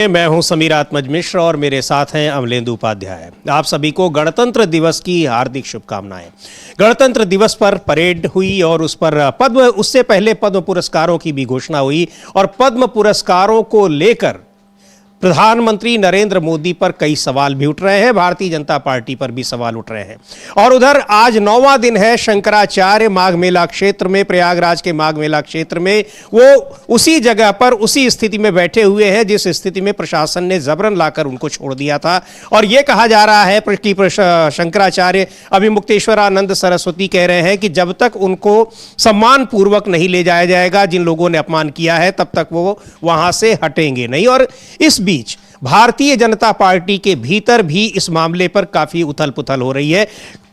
मैं हूं समीर आत्मज मिश्र और मेरे साथ हैं अमलेंदु उपाध्याय। आप सभी को गणतंत्र दिवस की हार्दिक शुभकामनाएं। गणतंत्र दिवस पर परेड हुई और उस पर उससे पहले पद्म पुरस्कारों की भी घोषणा हुई और पद्म पुरस्कारों को लेकर प्रधानमंत्री नरेंद्र मोदी पर कई सवाल भी उठ रहे हैं, भारतीय जनता पार्टी पर भी सवाल उठ रहे हैं। और उधर आज 9वां दिन है शंकराचार्य माघ मेला क्षेत्र में, प्रयागराज के माघ मेला क्षेत्र में वो उसी जगह पर उसी स्थिति में बैठे हुए हैं जिस स्थिति में प्रशासन ने जबरन लाकर उनको छोड़ दिया था। और यह कहा जा रहा है कि शंकराचार्य अभिमुक्तेश्वरानंद सरस्वती कह रहे हैं कि जब तक उनको सम्मान पूर्वक नहीं ले जाया जाएगा, जिन लोगों ने अपमान किया है, तब तक वो वहां से हटेंगे नहीं। और इस बीच भारतीय जनता पार्टी के भीतर भी इस मामले पर काफी उथल पुथल हो रही है।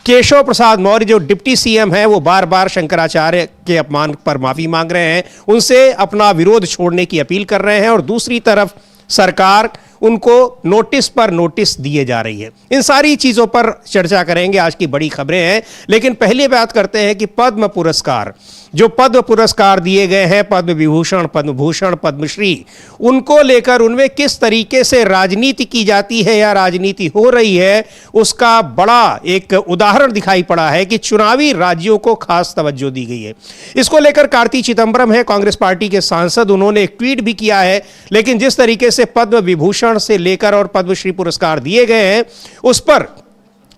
केशव प्रसाद मौर्य जो डिप्टी सीएम हैं, वो बार बार शंकराचार्य के अपमान पर माफी मांग रहे हैं, उनसे अपना विरोध छोड़ने की अपील कर रहे हैं और दूसरी तरफ सरकार उनको नोटिस पर नोटिस दिए जा रही है। इन सारी चीजों पर चर्चा करेंगे, आज की बड़ी खबरें हैं। लेकिन पहले बात करते हैं कि पद्म पुरस्कार, जो पद्म पुरस्कार दिए गए हैं, पद्म विभूषण, पद्म भूषण, पद्मश्री, उनको लेकर उनमें किस तरीके से राजनीति की जाती है या राजनीति हो रही है, उसका बड़ा एक उदाहरण दिखाई पड़ा है कि चुनावी राज्यों को खास तवज्जो दी गई है। इसको लेकर कार्ति चिदंबरम है, कांग्रेस पार्टी के सांसद, उन्होंने एक ट्वीट भी किया है। लेकिन जिस तरीके से पद्म विभूषण से लेकर और पद्मश्री पुरस्कार दिए गए हैं, उस पर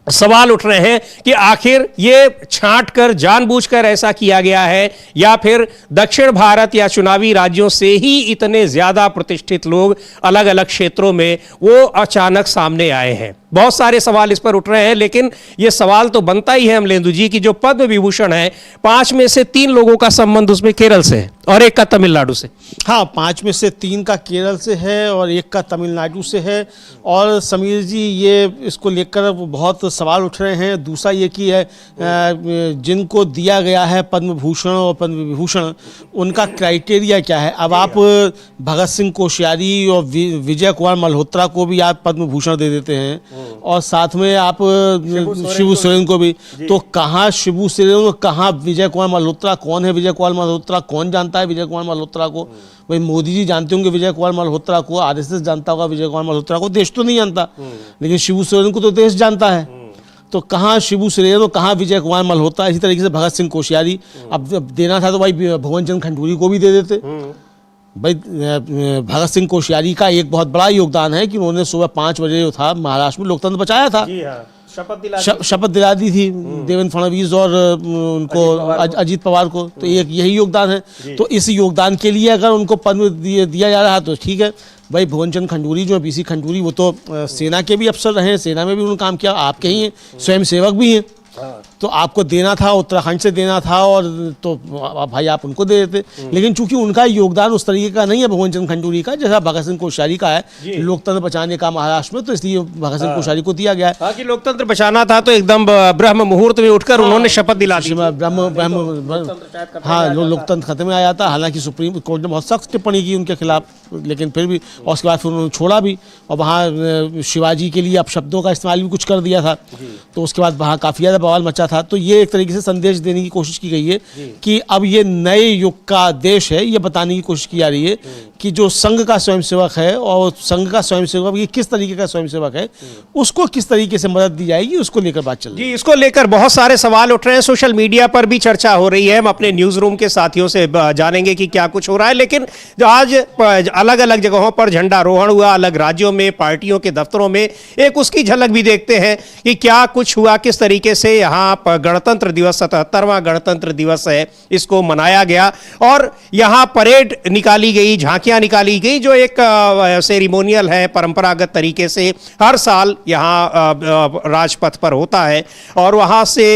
सवाल उठ रहे हैं कि आखिर ये छांटकर जानबूझकर ऐसा किया गया है या फिर दक्षिण भारत या चुनावी राज्यों से ही इतने ज्यादा प्रतिष्ठित लोग अलग अलग क्षेत्रों में वो अचानक सामने आए हैं। बहुत सारे सवाल इस पर उठ रहे हैं, लेकिन ये सवाल तो बनता ही है अमलेंदु जी की जो पद्म विभूषण है, 5 में से 3 लोगों का संबंध उसमें केरल से है और 1 का तमिलनाडु से। हाँ, 5 में से 3 का केरल से है और 1 का तमिलनाडु से है। और समीर जी, ये इसको लेकर बहुत सवाल उठ रहे हैं। दूसरा ये कि है जिनको दिया गया है पद्म भूषण और पद्म विभूषण, उनका क्राइटेरिया क्या है। अब आप भगत सिंह कोश्यारी और विजय कुमार मल्होत्रा को भी आप पद्म भूषण दे देते हैं और साथ में आप शिबू सोरेन को भी, तो कहाँ शिबू सोरेन, कहाँ विजय कुमार मल्होत्रा? कौन है विजय कुमार मल्होत्रा? कौन जानता है विजय कुमार मल्होत्रा को? भाई मोदी जी जानते होंगे विजय कुमार मल्होत्रा को, आरएसएस जानता होगा विजय कुमार मल्होत्रा को, देश तो नहीं जानता, लेकिन शिबू सोरेन को तो देश जानता है। तो कहाँ शिबू सोरेन और कहाँ विजय कुमार मल्होत्रा? इसी तरीके से भगत सिंह कोश्यारी, अब देना था तो भाई भुवन चंद्र खंडूरी को भी दे देते। भाई भगत सिंह कोश्यारी का एक बहुत बड़ा योगदान है कि उन्होंने सुबह 5 बजे जो था महाराष्ट्र में लोकतंत्र बचाया था। शपथ दिला दी थी देवेंद्र फडणवीस और उनको अजीत पवार को, तो एक यही योगदान है। तो इस योगदान के लिए अगर उनको पद्म दिया जा रहा है तो ठीक है। भाई भुवन चंद्र खंडूरी जो बीसी खंडूरी, वो तो सेना के भी अफसर रहे, सेना में भी उन्होंने काम किया, आपके ही हैं, स्वयं सेवक भी हैं। तो आपको देना था, उत्तराखंड से देना था, और तो भाई आप उनको दे देते। लेकिन चूंकि उनका योगदान उस तरीके का नहीं है भुवन चंद्र खंडूरी का, जैसा भगत सिंह कोश्यारी का है लोकतंत्र बचाने का महाराष्ट्र में, तो इसलिए भगत सिंह कोश्यारी को दिया गया है। कि लोकतंत्र बचाना था तो एकदम ब्रह्म मुहूर्त में उठकर उन्होंने शपथ दिला दी। हाँ, लोकतंत्र खत्म में आया था। हालांकि सुप्रीम कोर्ट ने बहुत सख्त टिप्पणी की उनके खिलाफ, लेकिन फिर भी, और उसके बाद फिर उन्होंने छोड़ा भी, और वहाँ शिवाजी के लिए अपशब्दों का इस्तेमाल भी कुछ कर दिया था। तो उसके बाद वहाँ काफ़ी ज़्यादा बवाल मचा था। तो ये एक तरीके से संदेश देने की कोशिश की गई है कि अब ये नए युग का देश है, ये बताने की कोशिश की जा रही है कि जो संघ का स्वयंसेवक है और संघ का स्वयंसेवक ये किस तरीके का स्वयंसेवक है, उसको किस तरीके से मदद दी जाएगी, उसको लेकर बात चल रही है। इसको लेकर बहुत सारे सवाल उठ रहे हैं, सोशल मीडिया पर भी चर्चा हो रही है। हम अपने न्यूज रूम के साथियों से जानेंगे कि क्या कुछ हो रहा है। लेकिन आज अलग अलग जगहों पर झंडारोहण हुआ, अलग राज्यों में, पार्टियों के दफ्तरों में, एक उसकी झलक भी देखते हैं कि क्या कुछ हुआ, किस तरीके से यहाँ पर गणतंत्र दिवस, 77वां गणतंत्र दिवस है, इसको मनाया गया। और यहाँ परेड निकाली गई, झांकियां निकाली गई, जो एक सेरिमोनियल है, परंपरागत तरीके से हर साल यहाँ राजपथ पर होता है, और वहाँ से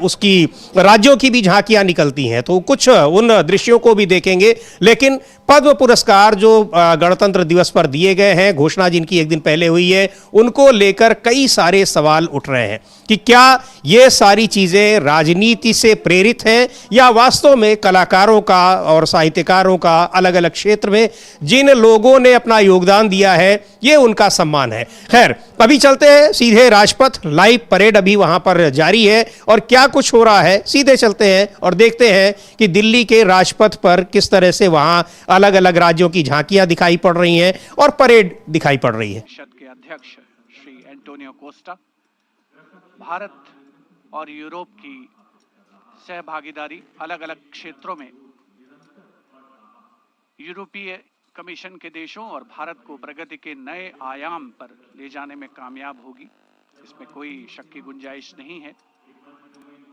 उसकी राज्यों की भी झांकियां निकलती हैं। तो कुछ उन दृश्यों को भी देखेंगे। लेकिन पद्म पुरस्कार जो गणतंत्र दिवस पर दिए गए हैं, घोषणा जिनकी एक दिन पहले हुई है, उनको लेकर कई सारे सवाल उठ रहे हैं कि क्या ये सारी चीज़ें राजनीति से प्रेरित हैं या वास्तव में कलाकारों का और साहित्यकारों का अलग अलग क्षेत्र में जिन लोगों ने अपना योगदान दिया है ये उनका सम्मान है। खैर, अभी चलते हैं सीधे राजपथ। लाइव परेड अभी वहां पर जारी है और क्या कुछ हो रहा है सीधे चलते हैं और देखते हैं कि दिल्ली के राजपथ पर किस तरह से वहां अलग अलग राज्यों की झांकियां दिखाई पड़ रही हैं और परेड दिखाई पड़ रही है। परिषद के अध्यक्ष श्री एंटोनियो कोस्टा भारत और यूरोप की सहभागीदारी अलग अलग क्षेत्रों में यूरोपीय कमीशन के देशों और भारत को प्रगति के नए आयाम पर ले जाने में कामयाब होगी, इसमें कोई शक की गुंजाइश नहीं है।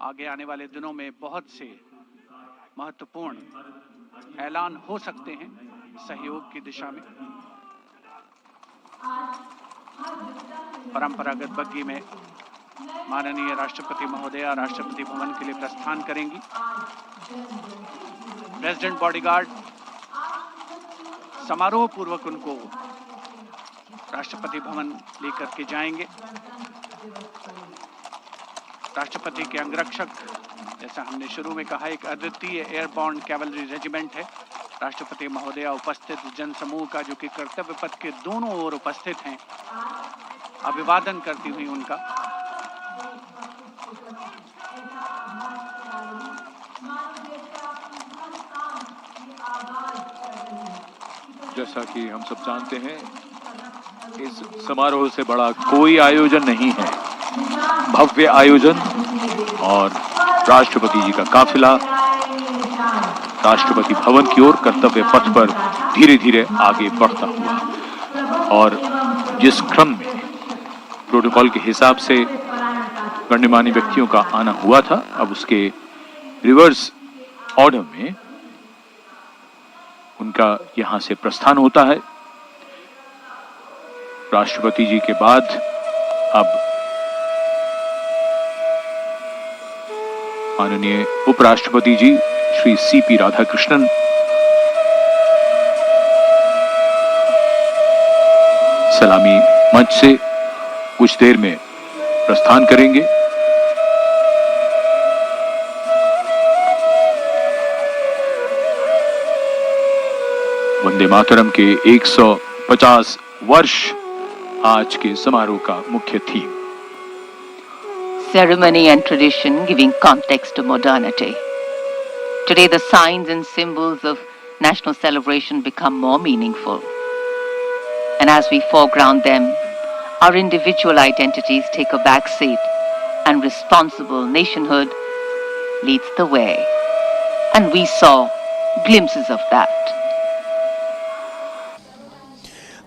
आगे आने वाले दिनों में बहुत से महत्वपूर्ण ऐलान हो सकते हैं सहयोग की दिशा में। परंपरागत बग्गी में माननीय राष्ट्रपति महोदया राष्ट्रपति भवन के लिए प्रस्थान करेंगी। प्रेसिडेंट बॉडीगार्ड समारोह पूर्वक उनको राष्ट्रपति भवन लेकर के जाएंगे। राष्ट्रपति के अंगरक्षक, जैसा हमने शुरू में कहा, एक अद्वितीय एयरबॉर्न कैवलरी रेजिमेंट है। राष्ट्रपति महोदया उपस्थित जनसमूह का, जो कि कर्तव्य पथ के दोनों ओर उपस्थित हैं, अभिवादन करती हुई उनका जैसा कि हम सब जानते हैं, इस समारोह से बड़ा कोई आयोजन नहीं है। भव्य आयोजन और राष्ट्रपति जी का काफिला राष्ट्रपति भवन की ओर कर्तव्य पथ पर धीरे धीरे आगे बढ़ता हुआ, और जिस क्रम में प्रोटोकॉल के हिसाब से गण्यमान्य व्यक्तियों का आना हुआ था, अब उसके रिवर्स ऑर्डर में उनका यहां से प्रस्थान होता है। राष्ट्रपति जी के बाद अब माननीय उपराष्ट्रपति जी श्री सीपी राधाकृष्णन सलामी मंच से कुछ देर में प्रस्थान करेंगे। वंदे मातरम के 150 वर्ष आज के समारोह का मुख्य theme. Ceremony and tradition giving context to modernity. Today the signs and symbols of national celebration become more meaningful. And as we foreground them, our individual identities take a back seat and responsible nationhood leads the way. And we saw glimpses of that.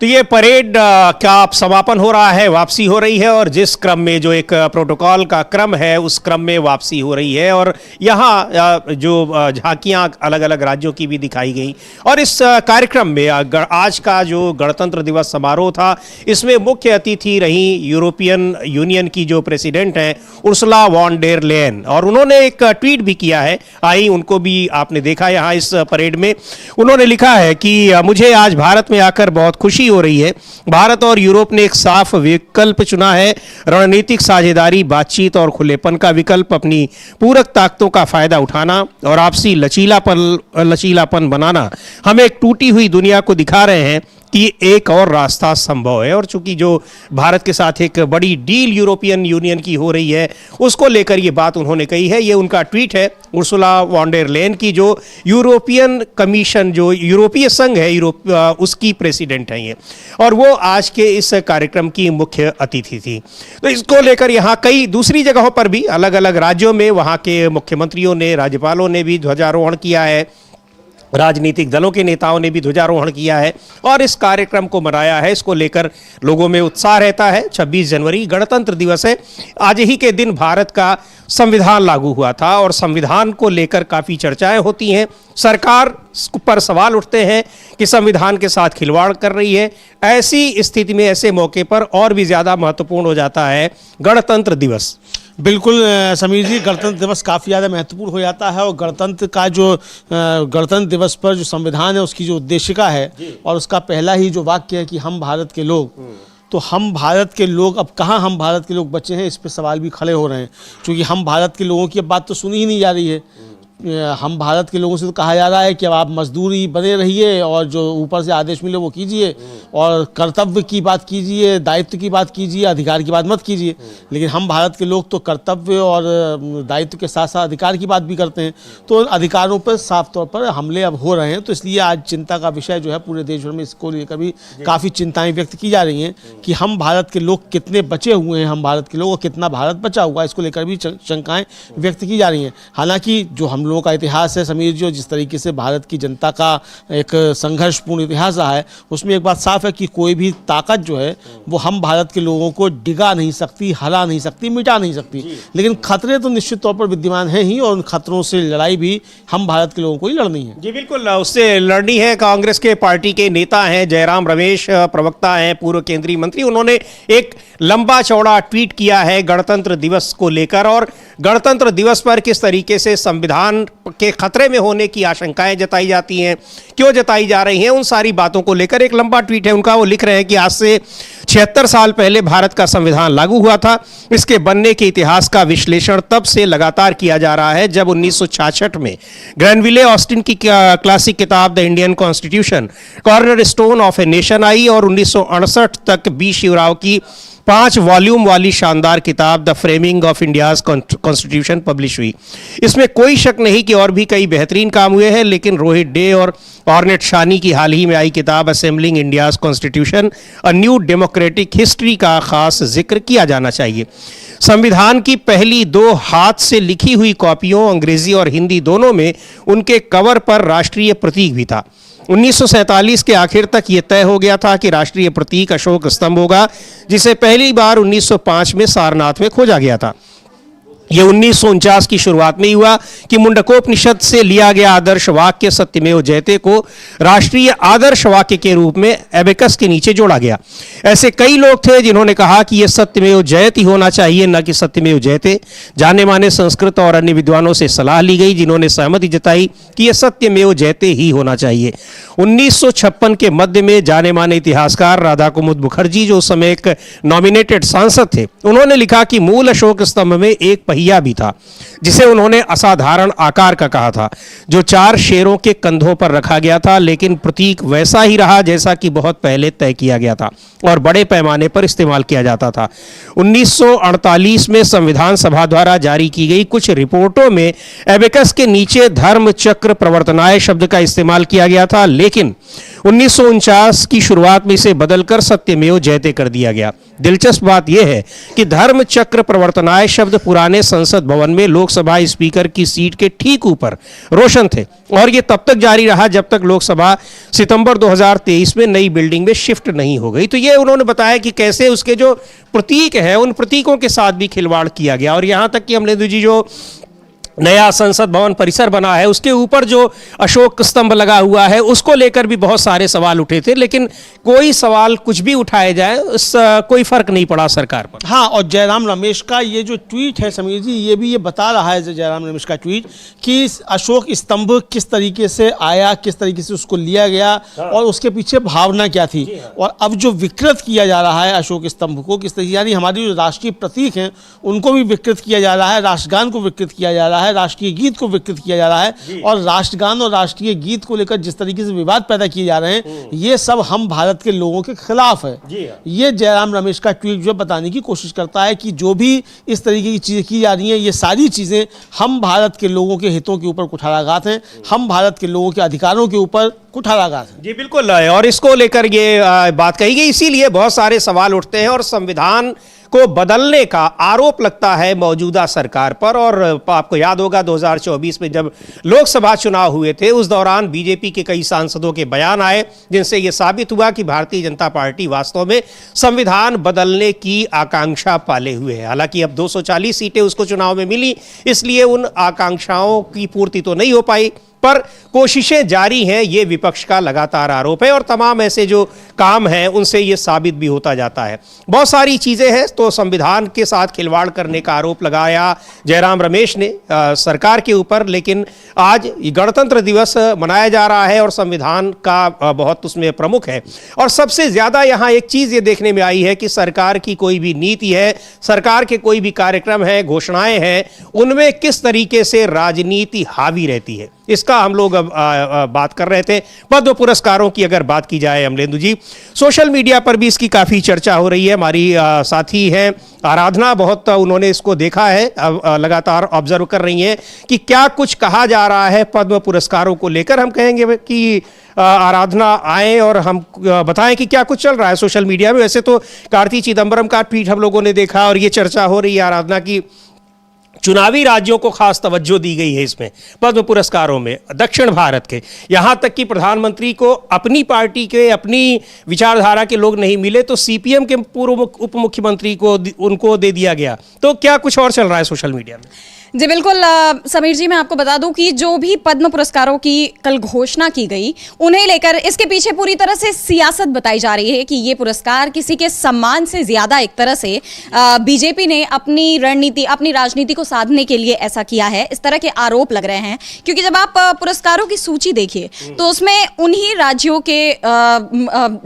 तो ये parade का अब समापन हो रहा है, वापसी हो रही है और जिस क्रम में जो एक प्रोटोकॉल का क्रम है उस क्रम में वापसी हो रही है और यहाँ जो झांकियाँ अलग अलग राज्यों की भी दिखाई गई। और इस कार्यक्रम में आज का जो गणतंत्र दिवस समारोह था, इसमें मुख्य अतिथि रही यूरोपियन यूनियन की जो प्रेसिडेंट हैं उर्सुला वॉन डेर लेयन, और उन्होंने एक ट्वीट भी किया है। आई उनको भी आपने देखा यहाँ इस परेड में। उन्होंने लिखा है कि मुझे आज भारत में आकर बहुत खुशी हो रही है। भारत और यूरोप ने एक साफ विकल्प चुना है। रणनीतिक साझेदारी, बातचीत और खुलेपन का विकल्प, अपनी पूरक ताकतों का फायदा उठाना और आपसी लचीलापन बनाना हमें एक टूटी हुई दुनिया को दिखा रहे हैं कि एक और रास्ता संभव है। और चूंकि जो भारत के साथ एक बड़ी डील यूरोपियन यूनियन की हो रही है, उसको लेकर ये बात उन्होंने कही है। ये उनका ट्वीट है उर्सुला वॉन डेर लेयन की, जो यूरोपियन कमीशन, जो यूरोपीय संघ है उसकी प्रेसिडेंट हैं ये, और वो आज के इस कार्यक्रम की मुख्य अतिथि थी। तो इसको लेकर यहाँ कई दूसरी जगहों पर भी अलग अलग राज्यों में वहाँ के मुख्यमंत्रियों ने, राज्यपालों ने भी ध्वजारोहण किया है, राजनीतिक दलों के नेताओं ने भी ध्वजारोहण किया है और इस कार्यक्रम को मनाया है। इसको लेकर लोगों में उत्साह रहता है। 26 जनवरी गणतंत्र दिवस है। आज ही के दिन भारत का संविधान लागू हुआ था और संविधान को लेकर काफ़ी चर्चाएं होती हैं। सरकार पर सवाल उठते हैं कि संविधान के साथ खिलवाड़ कर रही है। ऐसी स्थिति में, ऐसे मौके पर और भी ज़्यादा महत्वपूर्ण हो जाता है गणतंत्र दिवस। बिल्कुल समीर जी, गणतंत्र दिवस काफ़ी ज़्यादा महत्वपूर्ण हो जाता है और गणतंत्र का जो गणतंत्र दिवस पर जो संविधान है उसकी जो उद्देशिका है और उसका पहला ही जो वाक्य है कि हम भारत के लोग, तो हम भारत के लोग, अब कहाँ हम भारत के लोग बचे हैं, इस पे सवाल भी खड़े हो रहे हैं। क्योंकि हम भारत के लोगों की अब बात तो सुनी ही नहीं जा रही है। हम भारत के लोगों से तो कहा जा रहा है कि अब आप मजदूरी बने रहिए और जो ऊपर से आदेश मिले वो कीजिए, और कर्तव्य की बात कीजिए, दायित्व की बात कीजिए, अधिकार की बात मत कीजिए। लेकिन हम भारत के लोग तो कर्तव्य और दायित्व के साथ साथ अधिकार की बात भी करते हैं। तो अधिकारों पर साफ तौर पर हमले अब हो रहे हैं। तो इसलिए आज चिंता का विषय जो है पूरे देश भर में, इसको लेकर भी काफ़ी चिंताएं व्यक्त की जा रही हैं कि हम भारत के लोग कितने बचे हुए हैं, हम भारत के लोग, और कितना भारत बचा हुआ है, इसको लेकर भी शंकाएं व्यक्त की जा रही हैं। हालांकि जो हम लोगों का इतिहास है समीर जी, और जिस तरीके से भारत की जनता का एक संघर्षपूर्ण इतिहास रहा है, उसमें एक बात साफ है कि कोई भी ताकत जो है वो हम भारत के लोगों को डिगा नहीं सकती, हरा नहीं सकती, मिटा नहीं सकती। लेकिन खतरे तो निश्चित तौर पर विद्यमान हैं ही, और उन खतरों से लड़ाई भी हम भारत के लोगों को ही लड़नी है। जी बिल्कुल, उससे लड़नी है। कांग्रेस के पार्टी के नेता हैं जयराम रमेश, प्रवक्ता हैं, पूर्व केंद्रीय मंत्री, उन्होंने एक लंबा चौड़ा ट्वीट किया है गणतंत्र दिवस को लेकर, और गणतंत्र दिवस पर किस तरीके से संविधान के खतरे में होने की आशंकाएं जताई जाती हैं, क्यों जताई जा रही हैं, उन सारी बातों को लेकर एक लंबा ट्वीट है उनका। वो लिख रहे हैं कि आज से 76 साल पहले भारत का संविधान लागू हुआ था। इसके बनने के इतिहास का विश्लेषण तब से लगातार किया जा रहा है जब 1966 में ग्रैनविले ऑस्टिन की क्लासिक किताब the Indian constitution corner stone of a nation आई, और 1968 तक बी शिवराव की 5 वॉल्यूम वाली शानदार किताब the framing of India's constitution publish हुई। इसमें कोई शक नहीं कि और भी कई बेहतरीन काम हुए हैं, लेकिन रोहित डे और ऑर्नेट शानी की हाल ही में आई किताब assembling India's constitution a new democratic history का खास जिक्र किया जाना चाहिए। संविधान की पहली 2 हाथ से लिखी हुई कॉपियों, अंग्रेजी और हिंदी दोनों में, उनके कवर पर राष्ट्रीय प्रतीक भी था। 1947 के आखिर तक ये तय हो गया था कि राष्ट्रीय प्रतीक अशोक स्तंभ होगा, जिसे पहली बार 1905 में सारनाथ में खोजा गया था। ये 1949 की शुरुआत में ही हुआ कि मुंडकोपनिषद से लिया गया आदर्श वाक्य सत्यमेव जयते को राष्ट्रीय आदर्श वाक्य के रूप में एबेकस के नीचे जोड़ा गया। ऐसे कई लोग थे जिन्होंने कहा कि यह सत्यमेव जयते ही होना चाहिए, न कि सत्यमेव जयते। जाने माने संस्कृत और अन्य विद्वानों से सलाह ली गई, जिन्होंने सहमति जताई कि यह सत्यमेव जयते ही होना चाहिए। 1956 के मध्य में जाने माने इतिहासकार राधा कुमुद मुखर्जी, जो उस समय एक नॉमिनेटेड सांसद थे, उन्होंने लिखा कि मूल अशोक स्तंभ में एक पहिया भी था, जिसे उन्होंने असाधारण आकार का कहा था, जो 4 शेरों के कंधों पर रखा गया था। लेकिन प्रतीक वैसा ही रहा जैसा कि बहुत पहले तय किया गया था और बड़े पैमाने पर इस्तेमाल किया जाता था। 1948 में संविधान सभा द्वारा जारी की गई कुछ रिपोर्टों में एबेकस के नीचे धर्म चक्र प्रवर्तनाय शब्द का इस्तेमाल किया गया था, लेकिन 1949 की शुरुआत में इसे बदलकर सत्यमेव जयते कर दिया गया। दिलचस्प बात यह है कि धर्म चक्र प्रवर्तनाय शब्द पुराने संसद भवन में लोकसभा स्पीकर की सीट के ठीक ऊपर रोशन थे, और यह तब तक जारी रहा जब तक लोकसभा सितंबर 2023 में नई बिल्डिंग में शिफ्ट नहीं हो गई। तो ये उन्होंने बताया कि कैसे उसके जो प्रतीक हैं उन प्रतीकों के साथ भी खिलवाड़ किया गया, और यहां तक कि अमलेंदु जी जो नया संसद भवन परिसर बना है उसके ऊपर जो अशोक स्तंभ लगा हुआ है उसको लेकर भी बहुत सारे सवाल उठे थे, लेकिन कोई सवाल कुछ भी उठाए जाए कोई फर्क नहीं पड़ा सरकार पर। हाँ, और जयराम रमेश का ये जो ट्वीट है समीर जी, ये भी ये बता रहा है जयराम रमेश का ट्वीट कि अशोक स्तंभ किस तरीके से आया, किस तरीके से उसको लिया गया और उसके पीछे भावना क्या थी, और अब जो विकृत किया जा रहा है अशोक स्तंभ को किस तरीके, यानी हमारी जो राष्ट्रीय प्रतीक हैं उनको भी विकृत किया जा रहा है, राष्ट्रगान को विकृत किया जा रहा है, राष्ट्रीय गीत को विकृत किया जा रहा है, और राष्ट्रगान और राष्ट्रीय गीत को लेकर जिस तरीके से विवाद पैदा किए जा रहे हैं ये सब हम भारत के लोगों के खिलाफ है। ये जयराम रमेश का ट्वीट जो बताने की कोशिश करता है कि जो भी इस तरीके की चीजें की जा रही हैं ये सारी चीजें हम भारत के लोगों के हितों के ऊपर कुठाराघात हैं, हम भारत के लोगों के अधिकारों के ऊपर कुठाराघात है। जी बिल्कुल, और इसको लेकर ये बात कही गई, इसीलिए बहुत सारे सवाल उठते हैं और संविधान को बदलने का आरोप लगता है मौजूदा सरकार पर। और आपको याद होगा 2024 में जब लोकसभा चुनाव हुए थे उस दौरान बीजेपी के कई सांसदों के बयान आए जिनसे यह साबित हुआ कि भारतीय जनता पार्टी वास्तव में संविधान बदलने की आकांक्षा पाले हुए है। हालांकि अब 240 सीटें उसको चुनाव में मिली, इसलिए उन आकांक्षाओं की पूर्ति तो नहीं हो पाई, पर कोशिशें जारी हैं, ये विपक्ष का लगातार आरोप है और तमाम ऐसे जो काम हैं उनसे ये साबित भी होता जाता है। बहुत सारी चीज़ें हैं, तो संविधान के साथ खिलवाड़ करने का आरोप लगाया जयराम रमेश ने सरकार के ऊपर, लेकिन आज गणतंत्र दिवस मनाया जा रहा है और संविधान का बहुत उसमें प्रमुख है। और सबसे ज़्यादा यहाँ एक चीज़ ये देखने में आई है कि सरकार की कोई भी नीति है, सरकार के कोई भी कार्यक्रम है, घोषणाएं हैं, उनमें किस तरीके से राजनीति हावी रहती है, इसका हम लोग अब बात कर रहे थे। पद्म पुरस्कारों की अगर बात की जाए अमलेंदु जी, सोशल मीडिया पर भी इसकी काफ़ी चर्चा हो रही है। हमारी साथी हैं आराधना, बहुत उन्होंने इसको देखा है, लगातार ऑब्जर्व कर रही हैं कि क्या कुछ कहा जा रहा है पद्म पुरस्कारों को लेकर। हम कहेंगे कि आराधना आए और हम बताएं कि क्या कुछ चल रहा है सोशल मीडिया में। वैसे तो कार्ति चिदम्बरम का ट्वीट हम लोगों ने देखा और ये चर्चा हो रही है आराधना की चुनावी राज्यों को खास तवज्जो दी गई है इसमें पद्म पुरस्कारों में, दक्षिण भारत के, यहां तक कि प्रधानमंत्री को अपनी पार्टी के, अपनी विचारधारा के लोग नहीं मिले तो सीपीएम के पूर्व उप मुख्यमंत्री को उनको दे दिया गया। तो क्या कुछ और चल रहा है सोशल मीडिया में? जी बिल्कुल समीर जी, मैं आपको बता दूं कि जो भी पद्म पुरस्कारों की कल घोषणा की गई, उन्हें लेकर इसके पीछे पूरी तरह से सियासत बताई जा रही है कि ये पुरस्कार किसी के सम्मान से ज्यादा एक तरह से बीजेपी ने अपनी रणनीति, अपनी राजनीति को साधने के लिए ऐसा किया है, इस तरह के आरोप लग रहे हैं। क्योंकि जब आप पुरस्कारों की सूची देखिए तो उसमें उन्हीं राज्यों के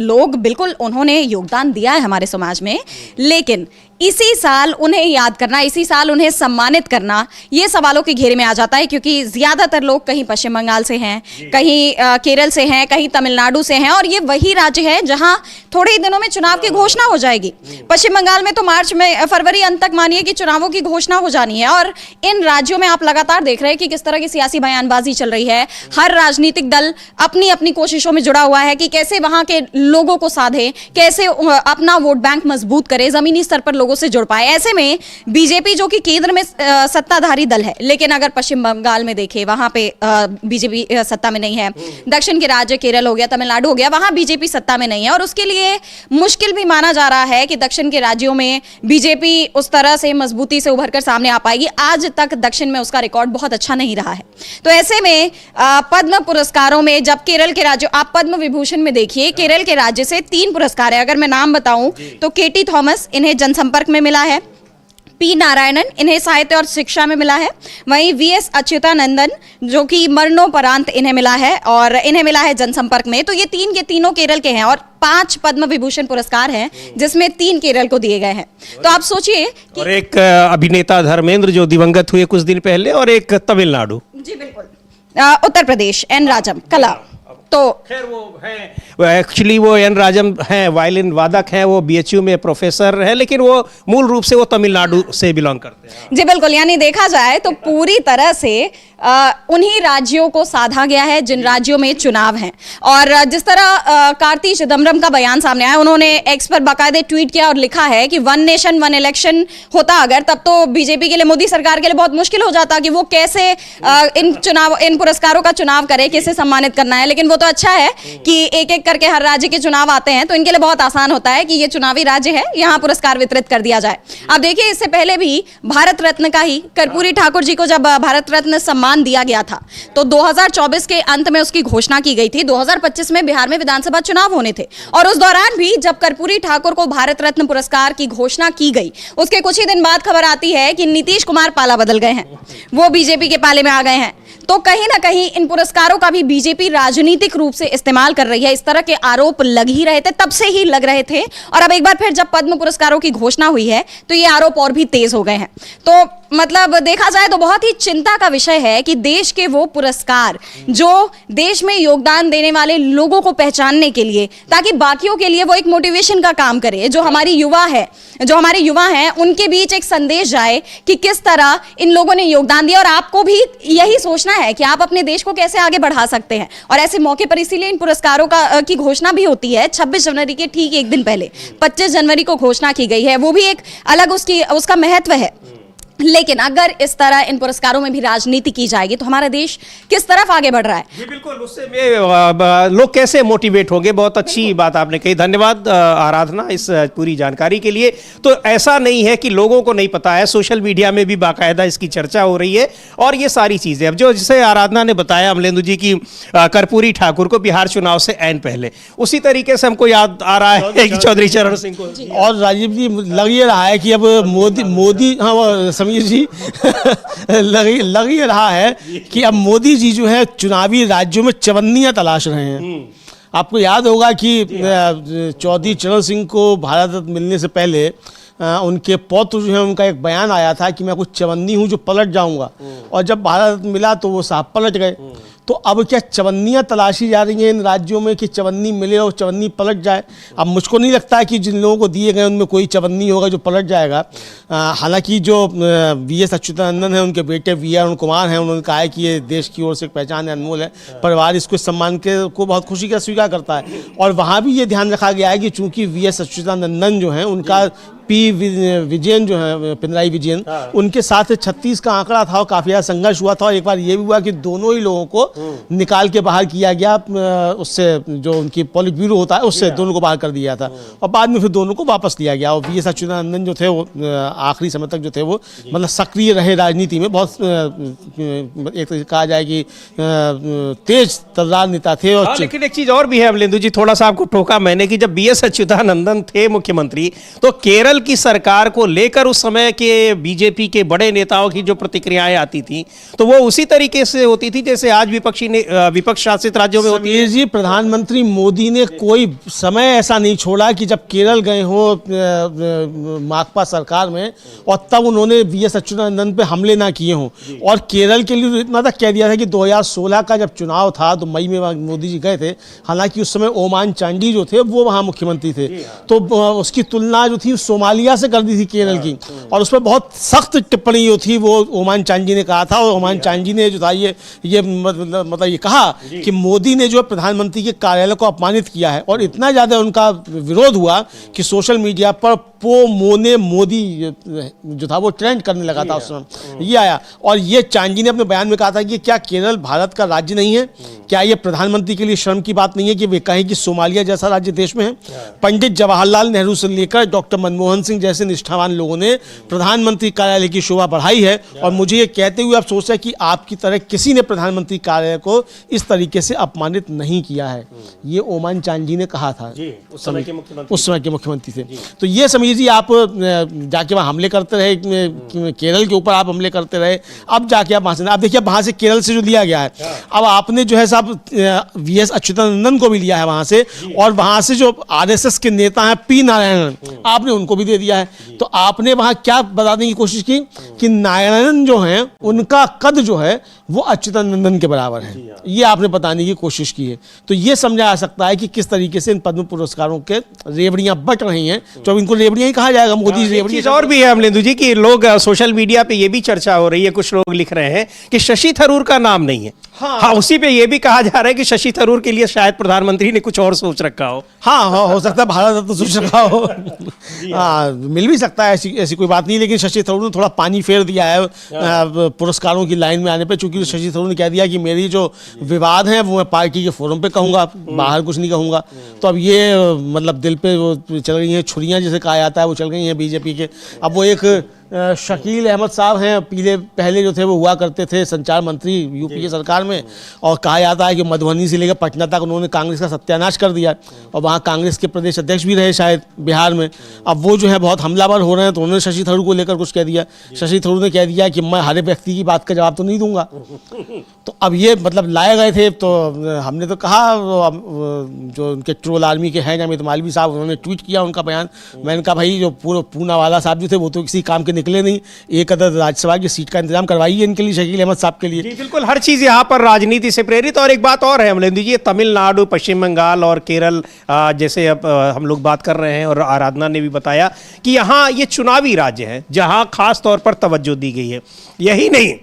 लोग, बिल्कुल उन्होंने योगदान दिया है हमारे समाज में, लेकिन इसी साल उन्हें याद करना, इसी साल उन्हें सम्मानित करना, ये सवालों के घेरे में आ जाता है। क्योंकि ज्यादातर लोग कहीं पश्चिम बंगाल से हैं, कहीं केरल से हैं, कहीं तमिलनाडु से हैं, और ये वही राज्य है जहां थोड़े ही दिनों में चुनाव की घोषणा हो जाएगी। पश्चिम बंगाल में तो मार्च में, फरवरी अंत तक मानिए कि चुनावों की घोषणा हो जानी है। और इन राज्यों में आप लगातार देख रहे हैं कि किस तरह की सियासी बयानबाजी चल रही है। हर राजनीतिक दल अपनी अपनी कोशिशों में जुड़ा हुआ है कि कैसे वहां के लोगों को साधे, कैसे अपना वोट बैंक मजबूत करे, जमीनी स्तर पर लोगों से जुड़ पाए। ऐसे में बीजेपी जो कि केंद्र में सत्ताधारी दल है, लेकिन अगर पश्चिम बंगाल में देखें वहां पे बीजेपी सत्ता में नहीं है, दक्षिण के राज्य केरल हो गया, तमिलनाडु हो गया, वहां बीजेपी सत्ता में नहीं है। और उसके लिए मुश्किल भी माना जा रहा है कि दक्षिण के राज्यों में बीजेपी उस तरह से मजबूती से उभरकर सामने आ पाएगी। आज तक दक्षिण में उसका रिकॉर्ड बहुत अच्छा नहीं रहा है। तो ऐसे में पद्म पुरस्कारों में जब केरल के राज्य, आप पद्म विभूषण में देखिए, केरल के राज्य से 3 पुरस्कार है। अगर मैं नाम बताऊं तो केटी थॉमस, इन्हें जनसंपर्क में मिला है। पी नारायणन, इन्हें साहित्य और शिक्षा में मिला है। वहीं वीएस अच्युतानंदन, जो कि मरणोपरांत इन्हें मिला है, और इन्हें मिला है जनसंपर्क में। तो ये 3 के तीनों केरल के हैं और 5 पद्म विभूषण पुरस्कार हैं, जिसमें 3 केरल को दिए गए हैं। तो आप सोचिए कि... और एक अभिनेता धर्मेंद्र जो दिवंगत हुए कुछ दिन पहले, और एक तमिलनाडु। जी बिल्कुल, उत्तर प्रदेश एन राजम कला। तो खैर वो है, एक्चुअली वो एन राजम हैं, वायलिन वादक हैं, वो बीएचयू में प्रोफेसर है, लेकिन वो मूल रूप से वो तमिलनाडु से बिलोंग करते हैं। जी बिल्कुल, यानी देखा जाए तो पूरी तरह से उन्हीं राज्यों को साधा गया है जिन राज्यों में चुनाव हैं। और जिस तरह कार्ति चिदम्बरम का बयान सामने आया, उन्होंने एक्स पर बाकायदे ट्वीट किया और लिखा है कि 1 नेशन 1 इलेक्शन होता अगर, तब तो बीजेपी के लिए, मोदी सरकार के लिए बहुत मुश्किल हो जाता कि वो कैसे इन पुरस्कारों का चुनाव करे, कैसे सम्मानित करना है। लेकिन वो तो अच्छा है कि एक एक करके हर राज्य के चुनाव आते हैं, तो इनके लिए बहुत आसान होता है कि ये चुनावी राज्य है, यहाँ पुरस्कार वितरित कर दिया जाए। अब देखिए, इससे पहले भी भारत रत्न का ही, कर्पूरी ठाकुर जी को जब भारत रत्न सम्मान दिया गया था तो 2024 के अंत में उसकी घोषणा की गई थी। 2025 में बिहार में विधानसभा चुनाव होने थे, और उस दौरान भी जब कर्पूरी ठाकुर को भारत रत्न पुरस्कार की घोषणा की गई, उसके कुछ ही दिन बाद खबर आती है कि नीतीश कुमार पाला बदल गए हैं, वो बीजेपी के पाले में आ गए हैं। तो कहीं ना कहीं इन पुरस्कारों का भी बीजेपी राजनीतिक रूप से इस्तेमाल कर रही है। इस तरह के आरोप लग ही रहे थे, तब से ही लग रहे थे, और अब एक बार फिर जब पद्म पुरस्कारों की घोषणा हुई है तो ये आरोप और भी तेज हो गए हैं। तो मतलब देखा जाए तो बहुत ही चिंता का विषय है कि देश के वो पुरस्कार जो देश में योगदान देने वाले लोगों को पहचानने के लिए, ताकि बाकियों के लिए वो एक मोटिवेशन का काम करे, जो हमारे युवा हैं उनके बीच एक संदेश जाए कि किस तरह इन लोगों ने योगदान दिया। और आपको भी यही सोचना है कि आप अपने देश को कैसे आगे बढ़ा सकते हैं। और ऐसे मौके पर इसीलिए इन पुरस्कारों की घोषणा भी होती है 26 जनवरी के ठीक एक दिन पहले। 25 जनवरी को घोषणा की गई है, वो भी एक अलग उसका महत्व है। लेकिन अगर इस तरह इन पुरस्कारों में भी राजनीति की जाएगी तो हमारा देश किस तरफ आगे बढ़ रहा है? जी बिल्कुल, उससे लोग कैसे मोटिवेट होंगे। बहुत अच्छी बात आपने कही, धन्यवाद आराधना इस पूरी जानकारी के लिए। तो ऐसा नहीं है कि लोगों को नहीं पता है, सोशल मीडिया में भी बाकायदा इसकी चर्चा हो रही है और ये सारी चीजें अब जो जिसे आराधना ने बताया अमलेंदु जी की कर्पूरी ठाकुर को बिहार चुनाव से ऐन पहले, उसी तरीके से हमको याद आ रहा है कि चौधरी चरण सिंह को। और राजीव जी लग ये रहा है कि अब मोदी हाँ वो समीर जी लग ये रहा है कि अब मोदी जी जो है चुनावी राज्यों में चवन्नियां तलाश रहे हैं। आपको याद होगा कि चौधरी चरण सिंह को भारत रत्न मिलने से पहले उनके पौत्र जो है उनका एक बयान आया था कि मैं कुछ चवन्नी हूं जो पलट जाऊंगा, और जब भारत रत्न मिला तो वो साहब पलट गए। तो अब क्या चवन्नियां तलाशी जा रही हैं इन राज्यों में कि चवन्नी मिले और चवन्नी पलट जाए? अब मुझको नहीं लगता है कि जिन लोगों को दिए गए उनमें कोई चवन्नी होगा जो पलट जाएगा। हालांकि जो वीएस अच्युतानंदन है, उनके बेटे वी अरुण कुमार हैं, उन्होंने कहा है कि ये देश की ओर से एक पहचान है, अनमोल है, परिवार इसको सम्मान को बहुत खुशी का स्वीकार करता है। और वहाँ भी ये ध्यान रखा गया है कि चूंकि वीएस अच्युतानंदन जो हैं उनका पी विजयन जो है पिनराई विजयन, उनके साथ 36 का आंकड़ा था और काफी ज़्यादा संघर्ष हुआ था। और एक बार ये भी हुआ कि दोनों ही लोगों को निकाल के बाहर किया गया, उससे जो उनकी पॉलिट ब्यूरो होता है उससे दोनों को बाहर कर दिया था और बाद में फिर दोनों को वापस लिया गया। और वीएस अच्युतानंदन जो थे वो आखिरी समय तक जो थे वो मतलब सक्रिय रहे राजनीति में, बहुत एक तरह से कहा जाए कि तेज तर्रार नेता थे। और लेकिन एक चीज और भी है अमलेंदु जी, थोड़ा सा आपको टोका मैंने कि जब वीएस अच्युतानंदन थे मुख्यमंत्री तो केरल की सरकार को लेकर उस समय के बीजेपी के बड़े नेताओं की जो प्रतिक्रियाएं आती थी तो वो उसी तरीके से होती थी जैसे आज विपक्ष शासित राज्यों में होती है। जी, प्रधानमंत्री मोदी ने कोई समय ऐसा नहीं छोड़ा कि जब केरल गए हो माकपा सरकार में और तब उन्होंने वीएस अच्युतानंदन पे हमले ना किए हों। और केरल के लिए इतना तक कह दिया था कि 2016 का जब चुनाव था तो मई में मोदी जी गए थे, हालांकि उस समय ओमान चांडी जो थे वो वहाँ मुख्यमंत्री थे, तो उसकी तुलना जो थी सोमालिया से कर दी थी केरल की, और उस पर बहुत सख्त टिप्पणी जो थी वो ओमान चांडी ने कहा था। और ओमान चांडी ने जो था ये मतलब ये कहा कि मोदी ने जो प्रधानमंत्री के कार्यालय को अपमानित किया है, और इतना ज़्यादा उनका विरोध हुआ कि सोशल मीडिया पर पो मोने मोदी जो था वो ट्रेंड करने लगा था उस समय ये आया। और ये चांडी ने अपने बयान में कहा था कि क्या केरल भारत का राज्य नहीं है? क्या ये प्रधानमंत्री के लिए शर्म की बात नहीं है कि वे कहें कि सोमालिया जैसा राज्य देश में है? पंडित जवाहरलाल नेहरू से लेकर डॉक्टर मनमोहन सिंह जैसे निष्ठावान लोगों ने प्रधानमंत्री कार्यालय की शोभा बढ़ाई है, और मुझे ये कहते हुए अफसोस है कि आपकी तरह किसी ने प्रधानमंत्री कार्यालय को इस तरीके से अपमानित नहीं किया है। ये ओमान चांडी ने कहा था उस समय के मुख्यमंत्री थे। तो ये समीर जी आप जाके वहाँ हमले करते रहे, केरल के ऊपर आप हमले करते रहे, अब जाके आप वहाँ से, आप देखिए वहाँ से केरल से जो लिया गया है, अब आपने जो है साहब वीएस अच्युतानंदन को भी लिया है वहाँ से, और वहाँ से जो आरएसएस के नेता हैं पी नारायणन, आपने उनको भी दे दिया है। तो आपने वहाँ क्या बताने की कोशिश की कि नारायणन जो हैं उनका कद जो है वो अच्युतानंदन के बराबर है, ये आपने बताने की कोशिश की है। तो ये समझा जा सकता है कि किस तरीके से इन पद्म पुरस्कारों के रेवड़ियां बट रही हैं, तो इनको रेवड़ियां ही कहा जाएगा, मोदी रेवड़ी। और भी है अमलेंदु जी कि लोग सोशल मीडिया पे ये भी चर्चा हो रही है, कुछ लोग लिख रहे हैं कि शशि थरूर का नाम नहीं है। हाँ, उसी पे ये भी कहा जा रहा है कि शशि थरूर के लिए शायद प्रधानमंत्री ने कुछ और सोच रखा हो। हाँ, हो सकता है भारत रत्न सोच रखा हो। हाँ, मिल भी सकता है, ऐसी कोई बात नहीं। लेकिन शशि थरूर ने थोड़ा पानी फेर दिया है पुरस्कारों की लाइन में आने पे, क्योंकि शशि थरूर ने कह दिया कि मेरी जो विवाद है वो मैं पार्टी के फोरम पे कहूँगा, बाहर कुछ नहीं कहूँगा। तो अब ये मतलब दिल पे वो चल रही हैं छुरियाँ जिसे कहा जाता है, वो चल गई हैं बीजेपी के। अब वो एक शकील अहमद साहब हैं, पहले जो थे वो हुआ करते थे संचार मंत्री यूपी की सरकार में, और कहा जाता है कि मधुबनी से लेकर पटना तक उन्होंने कांग्रेस का सत्यानाश कर दिया, और वहाँ कांग्रेस के प्रदेश अध्यक्ष भी रहे शायद बिहार में। अब वो जो है बहुत हमलावर हो रहे हैं, तो उन्होंने शशि थरूर को लेकर कुछ कह दिया। शशि थरूर ने कह दिया कि मैं हर व्यक्ति की बात का जवाब तो नहीं दूंगा। तो अब ये मतलब लाए गए थे, तो हमने तो कहा, जो उनके ट्रोल आर्मी के हैं अमित मालवी साहब, उन्होंने ट्वीट किया उनका बयान। मैंने कहा भाई जो पूनावाला साहब जो थे वो तो किसी काम के निकले नहीं, एक अदर राज्यसभा की सीट का इंतजाम करवाइए इनके लिए, शकील अहमद साहब के लिए। जी बिल्कुल, हर चीज यहाँ पर राजनीति से प्रेरित। और एक बात और है अमलेंदु जी, तमिलनाडु, पश्चिम बंगाल और केरल जैसे अब हम लोग बात कर रहे हैं, और आराधना ने भी बताया कि यहाँ ये चुनावी राज्य है जहाँ खास तौर पर तवज्जो दी गई है। यही नहीं,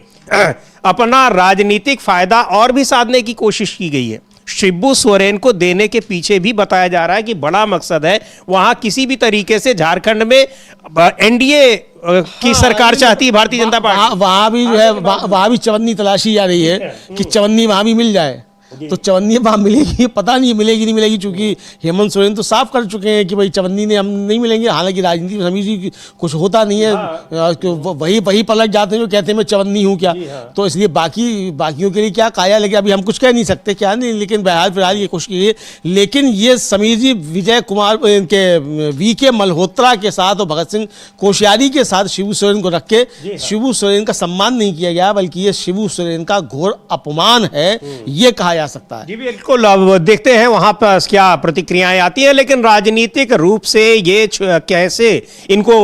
अपना राजनीतिक फायदा और भी साधने की कोशिश की गई है। शिबू सोरेन को देने के पीछे भी बताया जा रहा है कि बड़ा मकसद है, वहां किसी भी तरीके से झारखंड में एनडीए की सरकार चाहती है भारतीय जनता पार्टी। वहाँ भी जो है वहाँ भी चवन्नी तलाशी जा रही है कि चवन्नी वहाँ भी मिल जाए। तो चवन्नी वहाँ मिलेगी, पता नहीं मिलेगी नहीं मिलेगी, क्योंकि हेमंत सोरेन तो साफ कर चुके हैं कि भाई चवन्नी ने हम नहीं मिलेंगे। हालांकि राजनीति में समीर जी कुछ होता नहीं है, वही पलट जाते हैं जो कहते हैं मैं चवन्नी हूँ क्या। तो इसलिए बाकियों के लिए क्या काया लगे अभी हम कुछ कह नहीं सकते क्या नहीं, लेकिन बहरहाल फिलहाल ये कोशिश कीजिए। लेकिन ये समीर जी विजय कुमार इनके VK मल्होत्रा के साथ और भगत सिंह कोश्यारी के साथ शिबू सोरेन को रख के शिबू सोरेन का सम्मान नहीं किया गया, बल्कि ये शिबू सोरेन का घोर अपमान है, ये कहा जा सकता है। जी बिल्कुल, अब देखते हैं वहां पर क्या प्रतिक्रियाएं आती हैं, लेकिन राजनीतिक रूप से ये कैसे इनको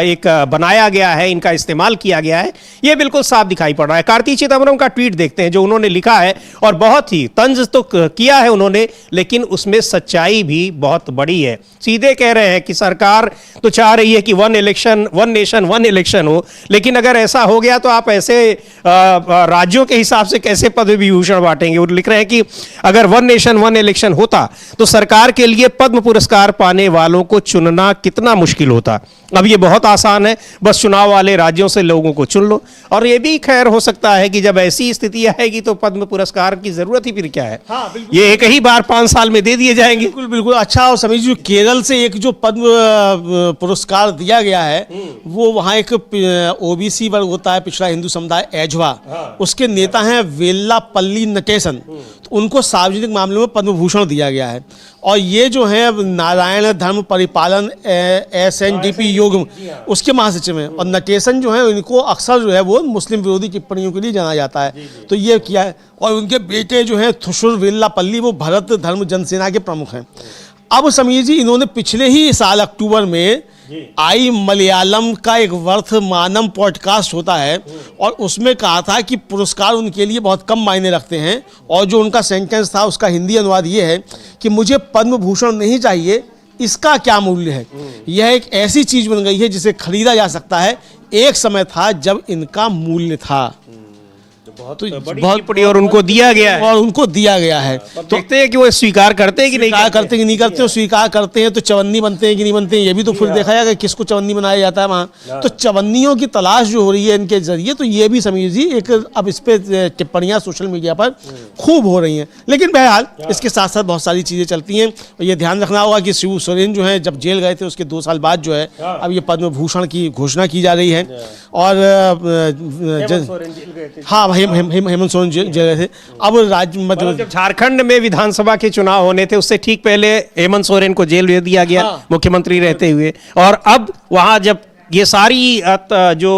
एक बनाया गया है, इनका इस्तेमाल किया गया है, ये बिल्कुल साफ दिखाई पड़ रहा है। कार्ति चिदम्बरम का ट्वीट देखते हैं जो उन्होंने लिखा है, और बहुत ही तंज तो किया है उन्होंने, लेकिन उसमें सच्चाई भी बहुत बड़ी है। सीधे कह रहे हैं कि सरकार तो चाह रही है कि 1 इलेक्शन 1 नेशन 1 इलेक्शन हो, लेकिन अगर ऐसा हो गया तो आप ऐसे राज्यों के हिसाब से कैसे पद्म विभूषण बांटेंगे। वो लिख रहे हैं कि अगर 1 नेशन 1 इलेक्शन होता तो सरकार के लिए पद्म पुरस्कार पाने वालों को चुनना कितना मुश्किल होता। अब ये बहुत आसान है, बस चुनाव वाले राज्यों से लोगों को चुन लो। और ये भी खैर हो सकता है कि जब ऐसी स्थिति आएगी तो पद्म पुरस्कार की जरूरत ही फिर क्या है। ये एक ही बार 5 साल में दे दिए जाएंगे। बिल्कुल बिल्कुल। अच्छा, और समीर जी केरल से एक जो पद्म पुरस्कार दिया गया है वो वहाँ एक OBC वर्ग होता है, पिछड़ा हिंदू समुदाय एजवा, उसके नेता हैं वेल्लापल्ली नटेसन, तो उनको सार्वजनिक मामलों में पद्म भूषण दिया गया है। और ये जो है नारायण धर्म परिपालन SNDP योग उसके महासचिव हैं, और नटेसन जो है इनको अक्सर जो है वो मुस्लिम विरोधी टिप्पणियों के लिए जाना जाता है। तो ये किया है। और उनके बेटे जो हैं थुशुर वेल्लापल्ली वो भरत धर्म जनसेना के प्रमुख हैं। अब समीर जी इन्होंने पिछले ही साल अक्टूबर में आई मलयालम का एक वर्तमानम पॉडकास्ट होता है, और उसमें कहा था कि पुरस्कार उनके लिए बहुत कम मायने रखते हैं, और जो उनका सेंटेंस था उसका हिंदी अनुवाद ये है कि मुझे पद्म भूषण नहीं चाहिए, इसका क्या मूल्य है। यह एक ऐसी चीज बन गई है जिसे खरीदा जा सकता है। एक समय था जब इनका मूल्य था। बहुत टिप्पणी और उनको दिया गया है, और उनको दिया गया है। तो देखते हैं कि वो स्वीकार करते हैं कि नहीं करते कि नहीं करते। स्वीकार करते हैं तो चवन्नी बनते हैं कि नहीं बनते हैं, ये भी तो फिर देखा जाएगा किसको चवन्नी बनाया जाता है वहाँ। तो चवन्नियों की तलाश जो हो रही है इनके जरिए, तो ये भी समीर जी एक अब इस पे टिप्पणियां सोशल मीडिया पर खूब हो रही हैं। लेकिन बहरहाल इसके साथ साथ बहुत सारी चीजें चलती हैं, और ये ध्यान रखना होगा कि शिबू सोरेन जो है जब जेल गए थे उसके 2 साल बाद जो है अब ये पद्म भूषण की घोषणा की जा रही है। और हाँ, हेमंत सोरेन जेल गए थे। अब राज्य मतलब जब झारखंड में विधानसभा के चुनाव होने थे उससे ठीक पहले हेमंत सोरेन को जेल दे दिया गया मुख्यमंत्री रहते हुए, और अब वहां जब ये सारी जो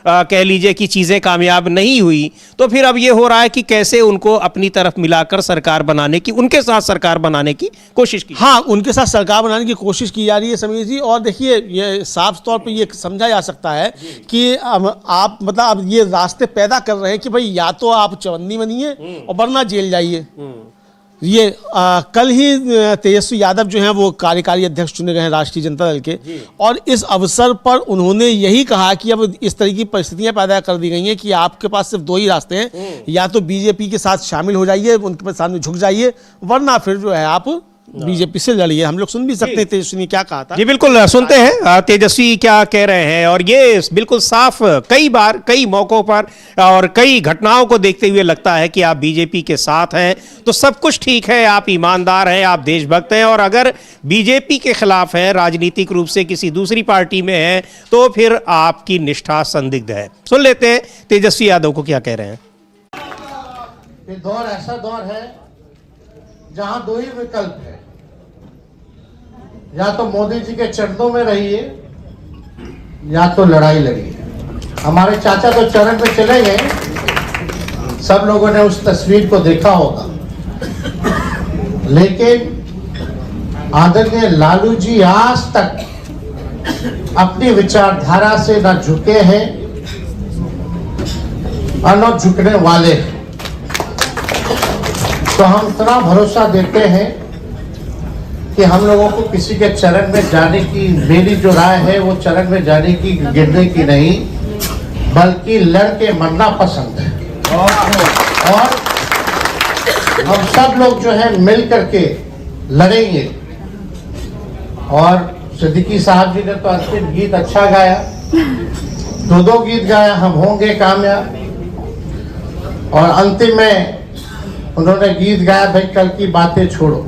कह लीजिए कि चीजें कामयाब नहीं हुई, तो फिर अब ये हो रहा है कि कैसे उनको अपनी तरफ मिलाकर सरकार बनाने की, उनके साथ सरकार बनाने की कोशिश की। हाँ, उनके साथ सरकार बनाने की कोशिश की जा रही है समीर जी। और देखिए ये साफ तौर पे ये समझा जा सकता है कि आप मतलब अब ये रास्ते पैदा कर रहे हैं कि भाई या तो आप चवन्नी बनिए और वरना जेल जाइए। ये कल ही तेजस्वी यादव जो हैं वो कार्यकारी अध्यक्ष चुने गए हैं राष्ट्रीय जनता दल के, और इस अवसर पर उन्होंने यही कहा कि अब इस तरह की परिस्थितियां पैदा कर दी गई हैं कि आपके पास सिर्फ 2 ही रास्ते हैं, या तो बीजेपी के साथ शामिल हो जाइए, उनके सामने झुक जाइए, वरना फिर जो है आप बीजेपी से लड़िए। हम लोग सुन भी सकते हैं तेजस्वी ने क्या कहा था। जी बिल्कुल, सुनते हैं तेजस्वी क्या कह रहे हैं। और ये बिल्कुल साफ कई बार कई मौकों पर और कई घटनाओं को देखते हुए लगता है कि आप बीजेपी के साथ हैं तो सब कुछ ठीक है, आप ईमानदार हैं, आप देशभक्त हैं, और अगर बीजेपी के खिलाफ हैं, राजनीतिक रूप से किसी दूसरी पार्टी में हैं, तो फिर आपकी निष्ठा संदिग्ध है। सुन लेते हैं तेजस्वी यादव को क्या कह रहे हैं। ये दौर ऐसा दौर है जहां 2 ही विकल्प है, या तो मोदी जी के चरणों में रहिए या तो लड़ाई लड़िए। हमारे चाचा तो चरण पे चले गए, सब लोगों ने उस तस्वीर को देखा होगा, लेकिन आदरणीय लालू जी आज तक अपनी विचारधारा से न झुके हैं और न झुकने वाले हैं। तो हम इतना भरोसा देते हैं कि हम लोगों को किसी के चरण में जाने की, मेरी जो राय है वो चरण में जाने की, गिरने की नहीं, बल्कि लड़ के मरना पसंद है। और हम सब लोग जो है मिल करके लड़ेंगे। और सिद्दीकी साहब जी ने तो अंतिम गीत अच्छा गाया, दो गीत गाया, हम होंगे कामयाब। और अंतिम में उन्होंने गीत गाया, भाई कल की बातें छोड़ो।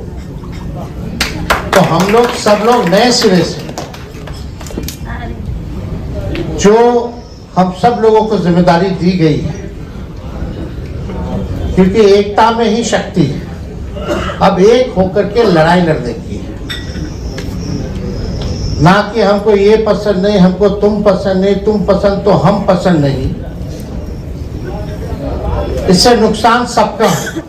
तो हम लोग सब लोग नए सिरे से, जो हम सब लोगों को जिम्मेदारी दी गई है, क्योंकि एकता में ही शक्ति है, अब एक होकर के लड़ाई लड़ने की है। ना कि हमको ये पसंद नहीं, हमको तुम पसंद नहीं, तुम पसंद तो हम पसंद नहीं। इससे नुकसान सबका है।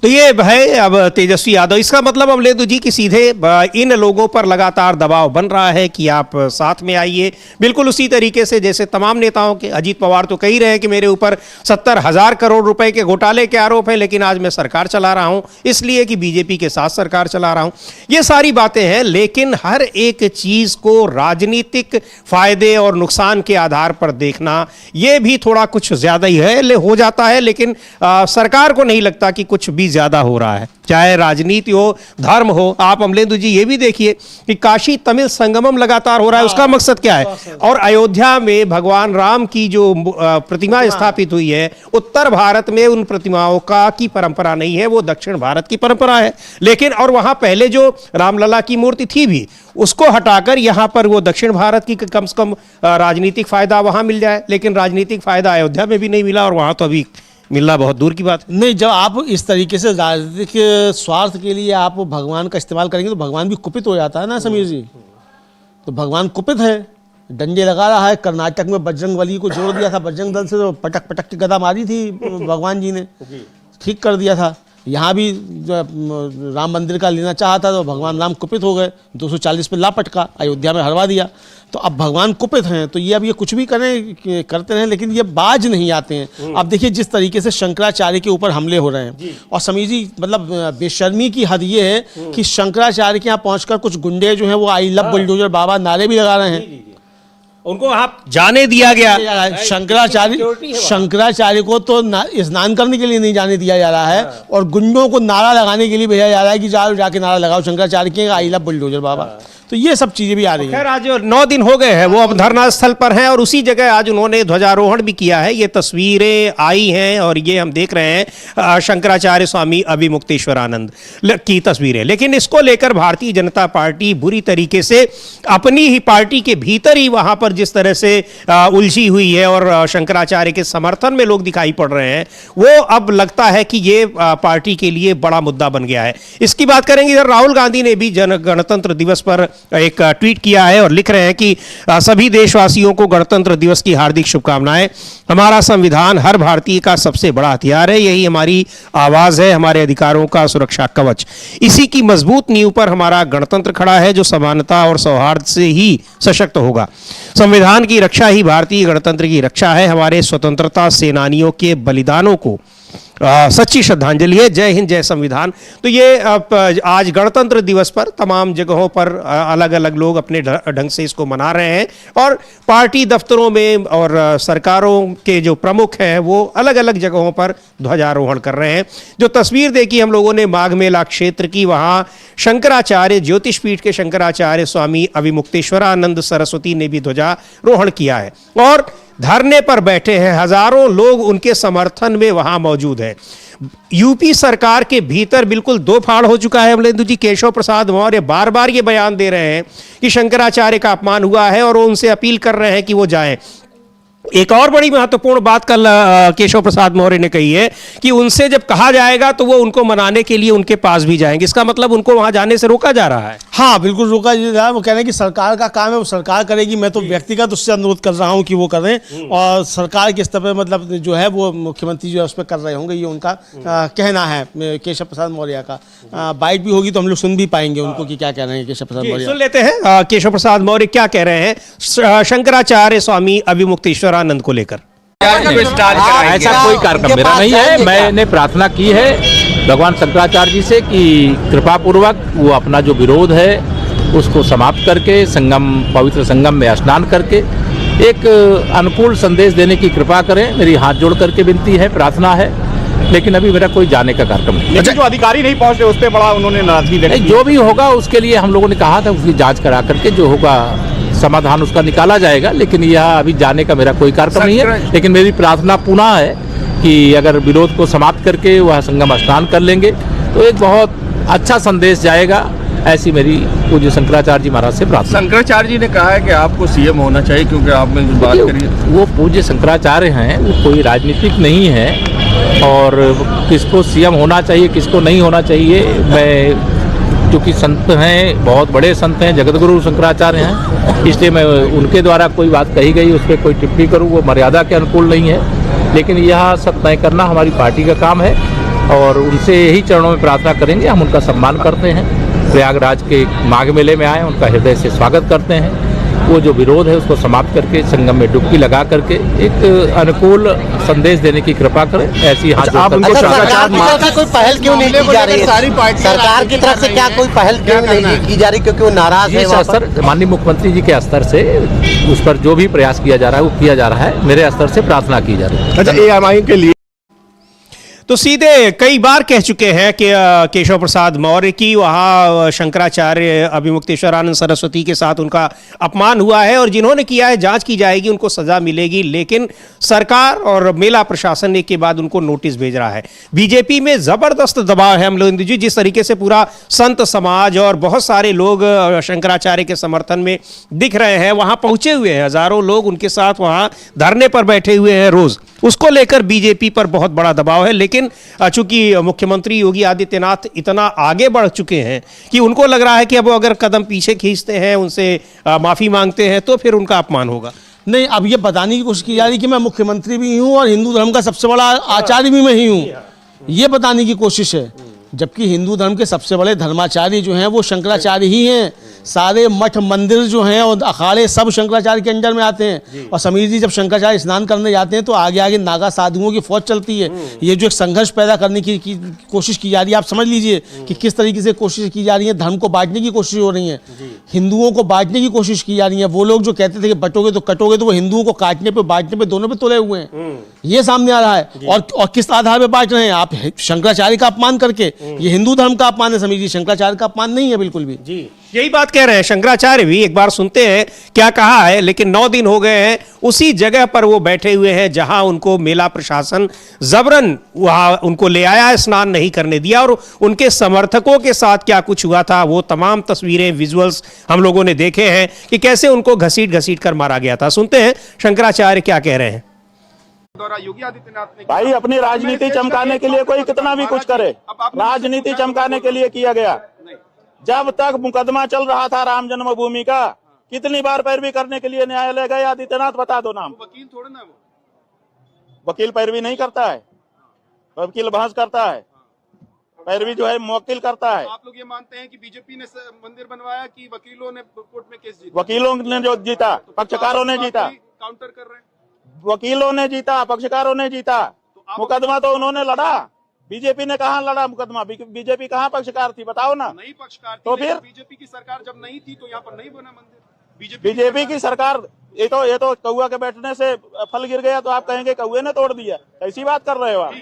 तो ये है अब तेजस्वी यादव। इसका मतलब अमलेंदु जी कि सीधे इन लोगों पर लगातार दबाव बन रहा है कि आप साथ में आइए, बिल्कुल उसी तरीके से जैसे तमाम नेताओं के। अजीत पवार तो कह ही रहे हैं कि मेरे ऊपर 70,000 करोड़ रुपए के घोटाले के आरोप हैं, लेकिन आज मैं सरकार चला रहा हूं इसलिए कि बीजेपी के साथ सरकार चला रहा हूं। ये सारी बातें हैं, लेकिन हर एक चीज को राजनीतिक फायदे और नुकसान के आधार पर देखना ये भी थोड़ा कुछ ज्यादा ही है हो जाता है। लेकिन सरकार को नहीं लगता कि कुछ भी ज्यादा हो रहा है, चाहे राजनीति हो, धर्म हो। आप अमलेंदु जी ये भी देखिए कि काशी तमिल संगमम लगातार हो रहा है, उसका मकसद क्या है? और अयोध्या में भगवान राम की जो प्रतिमा स्थापित हुई है, उत्तर भारत में उन प्रतिमाओं की परंपरा नहीं है, वो दक्षिण भारत की परंपरा है। लेकिन और वहां पहले जो रामलला की मूर्ति थी भी, उसको हटाकर यहां पर वो दक्षिण भारत की कम से कम राजनीतिक फायदा वहां मिल जाए, लेकिन राजनीतिक फायदा अयोध्या में भी नहीं मिला और वहां तो अभी मिलना बहुत दूर की बात है। नहीं, जब आप इस तरीके से राजनीतिक स्वार्थ के लिए आप भगवान का इस्तेमाल करेंगे तो भगवान भी कुपित हो जाता है ना समीर जी। तो भगवान कुपित है, डंडे लगा रहा है। कर्नाटक में बजरंग बली को जोड़ दिया था, बजरंग दल से तो पटक पटक की गदा मारी थी भगवान जी ने, ठीक कर दिया था। यहाँ भी राम मंदिर का लेना चाहा था तो भगवान राम कुपित हो गए, 240 पे ला पटका, अयोध्या में हरवा दिया। तो अब भगवान कुपित हैं, तो ये अब ये कुछ भी करते रहें, लेकिन ये बाज नहीं आते हैं। अब देखिए जिस तरीके से शंकराचार्य के ऊपर हमले हो रहे हैं, और समीर जी मतलब बेशर्मी की हद ये है कि शंकराचार्य के यहाँ पहुंचकर कुछ गुंडे जो हैं वो आई लव बुलडोजर बाबा नारे भी लगा रहे हैं। उनको वहां जाने दिया गया। शंकराचार्य को तो स्नान करने के लिए नहीं जाने दिया जा रहा है, और गुंडों को नारा लगाने के लिए भेजा जा रहा है कि जाके नारा लगाओ शंकराचार्य के आई लव बुलडोजर बाबा। तो ये सब चीजें भी आ रही हैं। खैर आज 9 दिन हो गए हैं, वो अब धरना स्थल पर हैं और उसी जगह आज उन्होंने ध्वजारोहण भी किया है। ये तस्वीरें आई हैं और ये हम देख रहे हैं शंकराचार्य स्वामी अभिमुक्तेश्वरानंद की तस्वीरें। लेकिन इसको लेकर भारतीय जनता पार्टी बुरी तरीके से अपनी ही पार्टी के भीतर ही वहां पर जिस तरह से उलझी हुई है और शंकराचार्य के समर्थन में लोग दिखाई पड़ रहे हैं, वो अब लगता है कि ये पार्टी के लिए बड़ा मुद्दा बन गया है। इसकी बात करेंगे। इधर राहुल गांधी ने भी गणतंत्र दिवस पर एक ट्वीट किया है और लिख रहे हैं कि सभी देशवासियों को गणतंत्र दिवस की हार्दिक शुभकामनाएं। हमारा संविधान हर भारतीय का सबसे बड़ा हथियार है, यही हमारी आवाज है, हमारे अधिकारों का सुरक्षा कवच। इसी की मजबूत नींव पर हमारा गणतंत्र खड़ा है, जो समानता और सौहार्द से ही सशक्त होगा। संविधान की रक्षा ही भारतीय गणतंत्र की रक्षा है। हमारे स्वतंत्रता सेनानियों के बलिदानों को सच्ची श्रद्धांजलि है। जय हिंद, जय संविधान। तो ये आज गणतंत्र दिवस पर तमाम जगहों पर अलग अलग लोग अपने ढंग से इसको मना रहे हैं और पार्टी दफ्तरों में और सरकारों के जो प्रमुख हैं वो अलग अलग जगहों पर ध्वजारोहण कर रहे हैं। जो तस्वीर देखी हम लोगों ने माघ मेला क्षेत्र की, वहाँ शंकराचार्य ज्योतिष पीठ के शंकराचार्य स्वामी अभिमुक्तेश्वरानंद सरस्वती ने भी ध्वजारोहण किया है और धरने पर बैठे हैं। हजारों लोग उनके समर्थन में वहां मौजूद हैं। यूपी सरकार के भीतर बिल्कुल दो फाड़ हो चुका है। अमलेंदु जी, केशव प्रसाद मौर्य बार बार ये बयान दे रहे हैं कि शंकराचार्य का अपमान हुआ है और वो उनसे अपील कर रहे हैं कि वो जाएं। एक और बड़ी महत्वपूर्ण बात कल केशव प्रसाद मौर्य ने कही है कि उनसे जब कहा जाएगा तो वो उनको मनाने के लिए उनके पास भी जाएंगे। इसका मतलब उनको वहां जाने से रोका जा रहा है। हाँ, बिल्कुल रोका जा रहा है। वो कह रहे हैं कि सरकार का काम है, वो सरकार करेगी। मैं तो व्यक्तिगत उससे अनुरोध कर रहा हूँ कि वो करें, और सरकार के स्तर पर मतलब जो है वो मुख्यमंत्री जो है उस पर कर रहे होंगे, ये उनका कहना है केशव प्रसाद मौर्य का। बाइट भी होगी तो हम लोग सुन भी पाएंगे उनको कि क्या कह रहे हैं केशव प्रसाद मौर्य। सुन लेते हैं केशव प्रसाद मौर्य क्या कह रहे हैं शंकराचार्य स्वामी अभिमुक्तेश्वरानंद को लेकर। ऐसा कोई कार्यक्रम मेरा नहीं है। मैंने प्रार्थना की है भगवान शंकराचार्य जी से कि कृपा पूर्वक वो अपना जो विरोध है उसको समाप्त करके संगम, पवित्र संगम में स्नान करके एक अनुकूल संदेश देने की कृपा करें। मेरी हाथ जोड़ करके विनती है, प्रार्थना है। लेकिन अभी मेरा कोई जाने का कार्यक्रम नहीं। लेकिन जो अधिकारी नहीं पहुंचे उस पर बड़ा उन्होंने नाराजगी व्यक्त नहीं, की। जो भी होगा उसके लिए हम लोगों ने कहा था उसकी जांच करा करके जो होगा समाधान उसका निकाला जाएगा, लेकिन यह अभी जाने का मेरा कोई कार्यक्रम नहीं है। लेकिन मेरी प्रार्थना पुनः है कि अगर विरोध को समाप्त करके वह संगम स्नान कर लेंगे तो एक बहुत अच्छा संदेश जाएगा, ऐसी मेरी पूज्य शंकराचार्य जी महाराज से प्रार्थना। शंकराचार्य जी ने कहा है कि आपको सीएम होना चाहिए, क्योंकि आपने जो बात करी है। वो पूज्य शंकराचार्य हैं, वो कोई राजनीतिक नहीं है, और किसको सीएम होना चाहिए किसको नहीं होना चाहिए, मैं क्योंकि संत हैं, बहुत बड़े संत हैं, जगतगुरु शंकराचार्य हैं, इसलिए मैं उनके द्वारा कोई बात कही गई उस पर कोई टिप्पणी करूँ वो मर्यादा के अनुकूल नहीं है। लेकिन यह सब तय करना हमारी पार्टी का काम है और उनसे यही चरणों में प्रार्थना करेंगे। हम उनका सम्मान करते हैं, प्रयागराज के माघ मेले में आए, उनका हृदय से स्वागत करते हैं। वो जो विरोध है उसको समाप्त करके संगम में डुबकी लगा करके एक अनुकूल संदेश देने की कृपा करें, ऐसी हाथ आप उनको सरकार की तरफ से कोई पहल क्यों नहीं की जा रही है? सरकार की तरफ से क्या कोई पहल क्यों नहीं की जा रही, क्योंकि वो नाराज है? इस स्तर माननीय मुख्यमंत्री जी के स्तर से उस पर जो भी प्रयास किया जा रहा है वो किया जा रहा है, मेरे स्तर से प्रार्थना की जा रही है। अच्छा, AMI के लिए तो सीधे कई बार कह चुके हैं कि केशव प्रसाद मौर्य की वहाँ शंकराचार्य अभिमुक्तेश्वरानंद सरस्वती के साथ उनका अपमान हुआ है और जिन्होंने किया है जांच की जाएगी, उनको सजा मिलेगी। लेकिन सरकार और मेला प्रशासन ने के बाद उनको नोटिस भेज रहा है। बीजेपी में ज़बरदस्त दबाव है अमलेंदु जी, जिस तरीके से पूरा संत समाज और बहुत सारे लोग शंकराचार्य के समर्थन में दिख रहे हैं, वहाँ पहुँचे हुए हैं, हज़ारों लोग उनके साथ वहाँ धरने पर बैठे हुए हैं रोज़। उसको लेकर बीजेपी पर बहुत बड़ा दबाव है। लेकिन चूंकि मुख्यमंत्री योगी आदित्यनाथ इतना आगे बढ़ चुके हैं कि उनको लग रहा है कि अब वो अगर कदम पीछे खींचते हैं, उनसे माफ़ी मांगते हैं तो फिर उनका अपमान होगा। नहीं, अब ये बताने की कोशिश की जा रही कि मैं मुख्यमंत्री भी हूँ और हिंदू धर्म का सबसे बड़ा आचार्य भी मैं ही हूँ, ये बताने की कोशिश है। जबकि हिंदू धर्म के सबसे बड़े धर्माचार्य जो हैं वो शंकराचार्य ही हैं। सारे मठ मंदिर जो हैं और अखाड़े सब शंकराचार्य के अंडर में आते हैं। और समीर जी, जब शंकराचार्य स्नान करने जाते हैं तो आगे आगे नागा साधुओं की फौज चलती है। ये जो एक संघर्ष पैदा करने की कोशिश की जा रही है, आप समझ लीजिए कि किस तरीके से कोशिश की जा रही है। धर्म को बांटने की कोशिश हो रही है, हिंदुओं को बांटने की कोशिश की जा रही है। वो लोग जो कहते थे कि बटोगे तो कटोगे, तो वो हिंदुओं को काटने पे बांटने पे दोनों पे तुले हुए हैं। ये सामने आ रहा है। और किस आधार पे बांट रहे हैं आप? शंकराचार्य का अपमान करके। ये हिंदू धर्म का अपमान है समीर जी, शंकराचार्य का अपमान नहीं है बिल्कुल भी। जी, यही बात कह रहे हैं शंकराचार्य भी। एक बार सुनते हैं क्या कहा है। लेकिन 9 दिन हो गए हैं उसी जगह पर वो बैठे हुए हैं जहां उनको मेला प्रशासन जबरन वहां उनको ले आया है, स्नान नहीं करने दिया। और उनके समर्थकों के साथ क्या कुछ हुआ था वो तमाम तस्वीरें, विजुअल्स हम लोगों ने देखे हैं कि कैसे उनको घसीट घसीट कर मारा गया था। सुनते हैं शंकराचार्य क्या कह रहे हैं। योगी आदित्यनाथ ने भाई अपनी राजनीति चमकाने के लिए कोई कितना भी कुछ करे, राजनीति चमकाने के लिए किया गया। जब तक मुकदमा चल रहा था राम जन्मभूमि का, कितनी बार पैरवी करने के लिए न्यायालय गए आदित्यनाथ, बता दो नाम। वकील थोड़ा ना, वो वकील पैरवी नहीं करता है, वकील बहस करता है, पैरवी जो है मुवक्किल करता है। आप लोग ये मानते हैं कि बीजेपी ने मंदिर बनवाया कि वकीलों ने कोर्ट में केस जीता? वकीलों ने जो जीता, पक्षकारों ने जीता। काउंटर कर रहे हैं, वकीलों ने जीता, पक्षकारों ने जीता। मुकदमा तो उन्होंने लड़ा, बीजेपी ने कहाँ लड़ा मुकदमा? बीजेपी कहाँ पक्षकार थी, बताओ ना। नहीं पक्षकार थी, तो फिर बीजेपी की सरकार जब नहीं थी तो यहाँ पर नहीं बना मंदिर। बीजेपी की सरकार, ये तो कौआ के बैठने से फल गिर गया तो आप कहेंगे कौए ने तोड़ दिया, ऐसी बात कर रहे हो आप।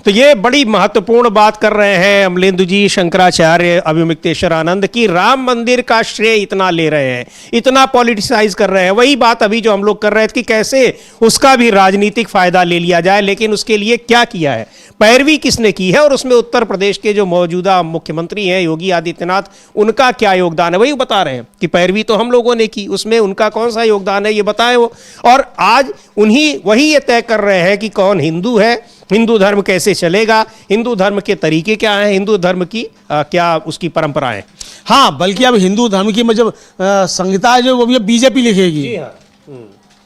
तो ये बड़ी महत्वपूर्ण बात कर रहे हैं अमलेंदु जी शंकराचार्य अभिमुक्तेश्वरानंद की। राम मंदिर का श्रेय इतना ले रहे हैं, इतना पॉलिटिसाइज कर रहे हैं। वही बात अभी जो हम लोग कर रहे थे कि कैसे उसका भी राजनीतिक फायदा ले लिया जाए। लेकिन उसके लिए क्या किया है, पैरवी किसने की है, और उसमें उत्तर प्रदेश के जो मौजूदा मुख्यमंत्री हैं योगी आदित्यनाथ, उनका क्या योगदान है, वही बता रहे हैं कि पैरवी तो हम लोगों ने की, उसमें उनका कौन सा योगदान है ये बताएं वो। और आज वही ये तय कर रहे हैं कि कौन हिंदू है, हिंदू धर्म कैसे चलेगा, हिंदू धर्म के तरीके क्या हैं, हिंदू धर्म की क्या उसकी परंपराएं। हाँ, बल्कि अब हिंदू धर्म की मतलब संहिता है जो वो भी बीजेपी लिखेगी।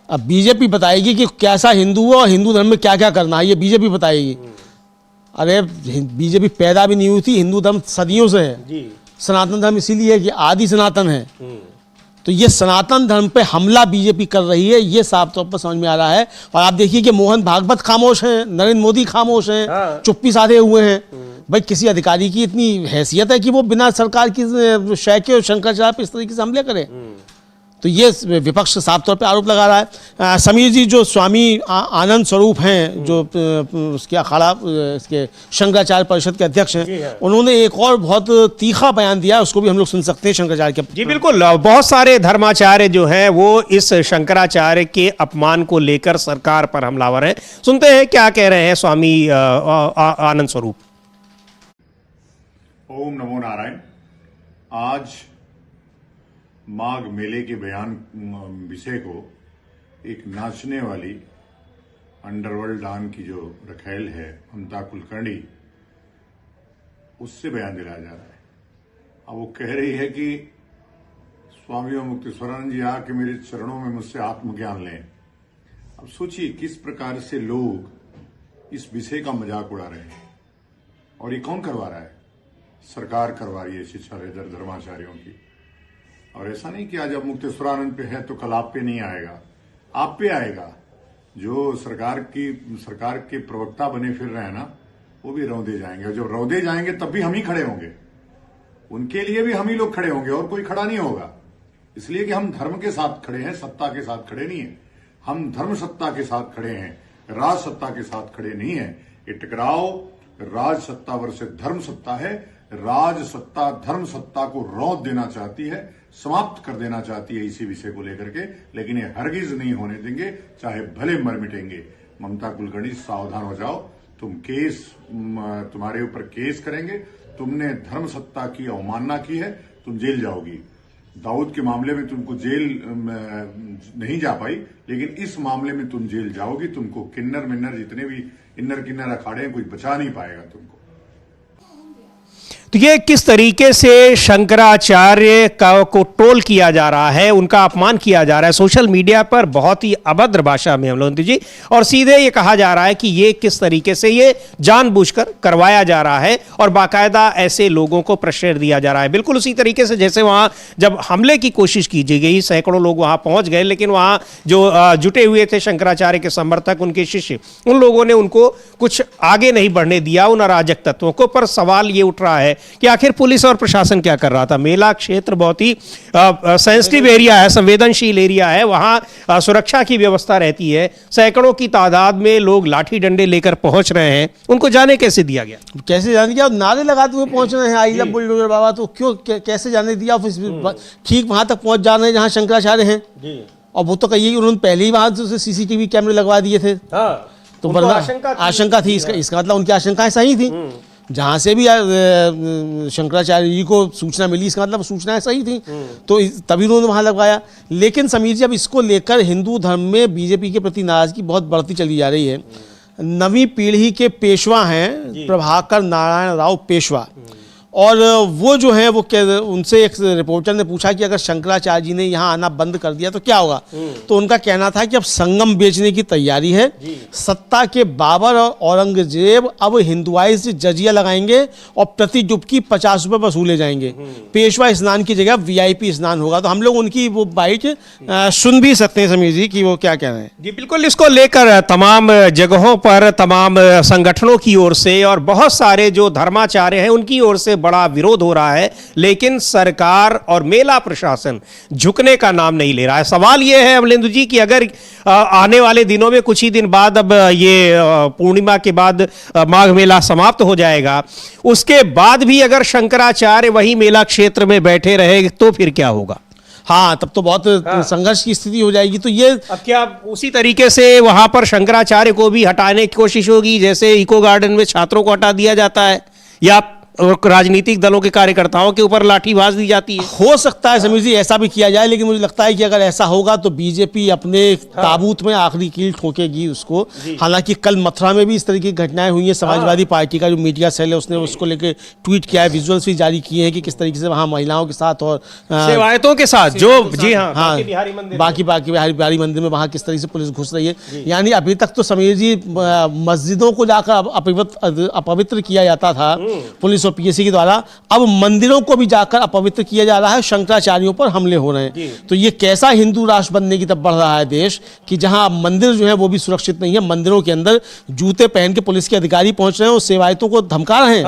अब बीजेपी बताएगी कि कैसा हिंदू है और हिंदू धर्म में क्या क्या करना है, ये बीजेपी बताएगी। अरे बीजेपी पैदा भी नहीं हुई थी, हिंदू धर्म सदियों से है। सनातन धर्म इसीलिए है कि आदि सनातन है। तो ये सनातन धर्म पे हमला बीजेपी कर रही है, ये साफ तौर पर समझ में आ रहा है। और आप देखिए कि मोहन भागवत खामोश हैं, नरेंद्र मोदी खामोश हैं, चुप्पी साधे हुए हैं। भाई किसी अधिकारी की इतनी हैसियत है कि वो बिना सरकार की शय के शंकराचार्य पे इस तरीके से हमले करें? तो ये विपक्ष साफ तौर पे आरोप लगा रहा है। समीर जी, जो स्वामी आनंद स्वरूप हैं, जो उसके अखाड़ा इसके शंकराचार्य परिषद के अध्यक्ष हैं, उन्होंने एक और बहुत तीखा बयान दिया, उसको भी हम लोग सुन सकते हैं शंकराचार्य के। जी बिल्कुल, बहुत सारे धर्माचार्य जो हैं वो इस शंकराचार्य के अपमान को लेकर सरकार पर हमलावर हैं। सुनते हैं क्या कह रहे हैं स्वामी आनंद स्वरूप। ओम नमो नारायण। आज माघ मेले के बयान विषय को एक नाचने वाली अंडरवर्ल्ड डान की जो रखेल है ममता कुलकर्णी, उससे बयान दिलाया जा रहा है। अब वो कह रही है कि स्वामी मुक्तेश्वरानंद जी आके मेरे चरणों में मुझसे आत्मज्ञान लें। अब सोचिए किस प्रकार से लोग इस विषय का मजाक उड़ा रहे हैं, और ये कौन करवा रहा है? सरकार करवा रही है शिक्षा धर्माचार्यों की। और ऐसा नहीं कि आज अब मुक्तेश्वरानंद पे है तो कल आप पे नहीं आएगा, आप पे आएगा। जो सरकार के प्रवक्ता बने फिर रहे हैं ना, वो भी रौंदे जाएंगे, और जब रौंदे जाएंगे तब भी हम ही खड़े होंगे, उनके लिए भी हम ही लोग खड़े होंगे, और कोई खड़ा नहीं होगा। इसलिए कि हम धर्म के साथ खड़े हैं, सत्ता के साथ खड़े नहीं है। हम धर्म सत्ता के साथ खड़े हैं, राज सत्ता के साथ खड़े नहीं है। ये टकराव राज सत्ता वर्सेस धर्म सत्ता है। राज सत्ता धर्म सत्ता को रौंद देना चाहती है, समाप्त कर देना चाहती है इसी विषय को लेकर के, लेकिन ये हरगिज नहीं होने देंगे, चाहे भले मर मिटेंगे। ममता कुलकर्णी, सावधान हो जाओ, तुम्हारे ऊपर केस करेंगे। तुमने धर्म सत्ता की अवमानना की है, तुम जेल जाओगी। दाऊद के मामले में तुमको जेल नहीं जा पाई, लेकिन इस मामले में तुम जेल जाओगी। तुमको किन्नर मिन्नर जितने भी इन्नर किन्नर अखाड़े हैं, कोई बचा नहीं पाएगा तुमको। तो ये किस तरीके से शंकराचार्य को टोल किया जा रहा है, उनका अपमान किया जा रहा है सोशल मीडिया पर बहुत ही अभद्र भाषा में अमलेंदु जी, और सीधे ये कहा जा रहा है कि ये किस तरीके से ये जानबूझकर करवाया जा रहा है और बाकायदा ऐसे लोगों को प्रेशर दिया जा रहा है। बिल्कुल उसी तरीके से जैसे वहां जब हमले की कोशिश की गई, सैकड़ों लोग वहां पहुंच गए, लेकिन वहां जो जुटे हुए थे शंकराचार्य के समर्थक, उनके शिष्य, उन लोगों ने उनको कुछ आगे नहीं बढ़ने दिया, उन अराजक तत्वों को। पर सवाल ये उठ रहा है कि आखिर पुलिस और प्रशासन क्या कर रहा था? मेला क्षेत्र बहुत ही सेंसिटिव एरिया है, संवेदनशील एरिया है, वहां सुरक्षा की व्यवस्था रहती है। सैकड़ों की तादाद में लोग लाठी डंडे लेकर पहुंच रहे हैं, उनको जाने कैसे दिया गया? कैसे जाने दिया? नारे लगाते हुए पहुंच रहे हैं, आई लव बुलडोजर बाबा, तो क्यों कैसे जाने दिया? ठीक वहां तक पहुंच जा रहे हैं जहां शंकराचार्य हैं, और वो तो कहिए कि उन्होंने पहले ही वहां से सीसीटीवी कैमरे लगवा दिए थे। तो आशंका थी, इसका मतलब उनकी आशंकाएं सही थी। जहां से भी शंकराचार्य जी को सूचना मिली, इसका मतलब सूचनाएं सही थी, तो तभी उन्होंने वहां लगवाया। लेकिन समीर जी, अब इसको लेकर हिंदू धर्म में बीजेपी के प्रति नाराजगी बहुत बढ़ती चली जा रही है। नवी पीढ़ी के पेशवा हैं प्रभाकर नारायण राव पेशवा, और वो जो है वो उनसे एक रिपोर्टर ने पूछा कि अगर शंकराचार्य जी ने यहाँ आना बंद कर दिया तो क्या होगा? तो उनका कहना था कि अब संगम बेचने की तैयारी है, सत्ता के बाबर और औरंगजेब अब हिंदुआई से जजिया लगाएंगे और प्रति डुबकी 50 रुपए वसूले जाएंगे। पेशवा स्नान की जगह VIP स्नान होगा। तो हम लोग उनकी वो बाइट सुन भी सकते हैं समीर जी कि वो क्या कह रहे हैं। जी बिल्कुल, इसको लेकर तमाम जगहों पर तमाम संगठनों की ओर से और बहुत सारे जो धर्माचार्य हैं उनकी ओर से बड़ा विरोध हो रहा है, लेकिन सरकार और मेला प्रशासन झुकने का नाम नहीं ले रहा है। सवाल यह है अमलेंदु जी कि अगर आने वाले दिनों में कुछ ही दिन बाद, अब ये पूर्णिमा के बाद माघ मेला समाप्त हो जाएगा, उसके बाद भी अगर शंकराचार्य वही मेला क्षेत्र में बैठे रहे तो फिर क्या होगा? हाँ, तब तो बहुत संघर्ष की स्थिति हो जाएगी। तो ये अब क्या उसी तरीके से वहां पर शंकराचार्य को भी हटाने की कोशिश होगी, जैसे इको गार्डन में छात्रों को हटा दिया जाता है, या राजनीतिक दलों के कार्यकर्ताओं के ऊपर लाठीबाज दी जाती है? हो सकता है समीर जी ऐसा भी किया जाए, लेकिन मुझे लगता है कि अगर ऐसा होगा तो बीजेपी अपने ताबूत में आखिरी कील ठोकेगी उसको। हालांकि कल मथुरा में भी इस तरह की घटनाएं हुई हैं। समाजवादी पार्टी का जो मीडिया सेल है उसने उसको लेकर ट्वीट किया है, विजुअल्स भी जारी किए हैं कि किस तरीके से वहां महिलाओं के साथ और सेवायतों के साथ जो जी हाँ बाकी बिहारी मंदिर में वहां किस तरीके से पुलिस घुस रही है। यानी अभी तक तो समीर जी मस्जिदों को जाकर अपवित्र किया जाता था पुलिस और पीएसी के द्वारा अब मंदिरों को भी जाकर अपवित्र किया जा रहा है, शंकराचार्यों पर हमले हो रहे हैं। तो ये कैसा हिंदू राष्ट्र बनने की तरफ बढ़ रहा है देश कि जहां मंदिर जो है वो भी सुरक्षित नहीं है, मंदिरों के अंदर जूते पहन के पुलिस के अधिकारी पहुंच रहे हैं और सेवायतों को धमका रहे हैं।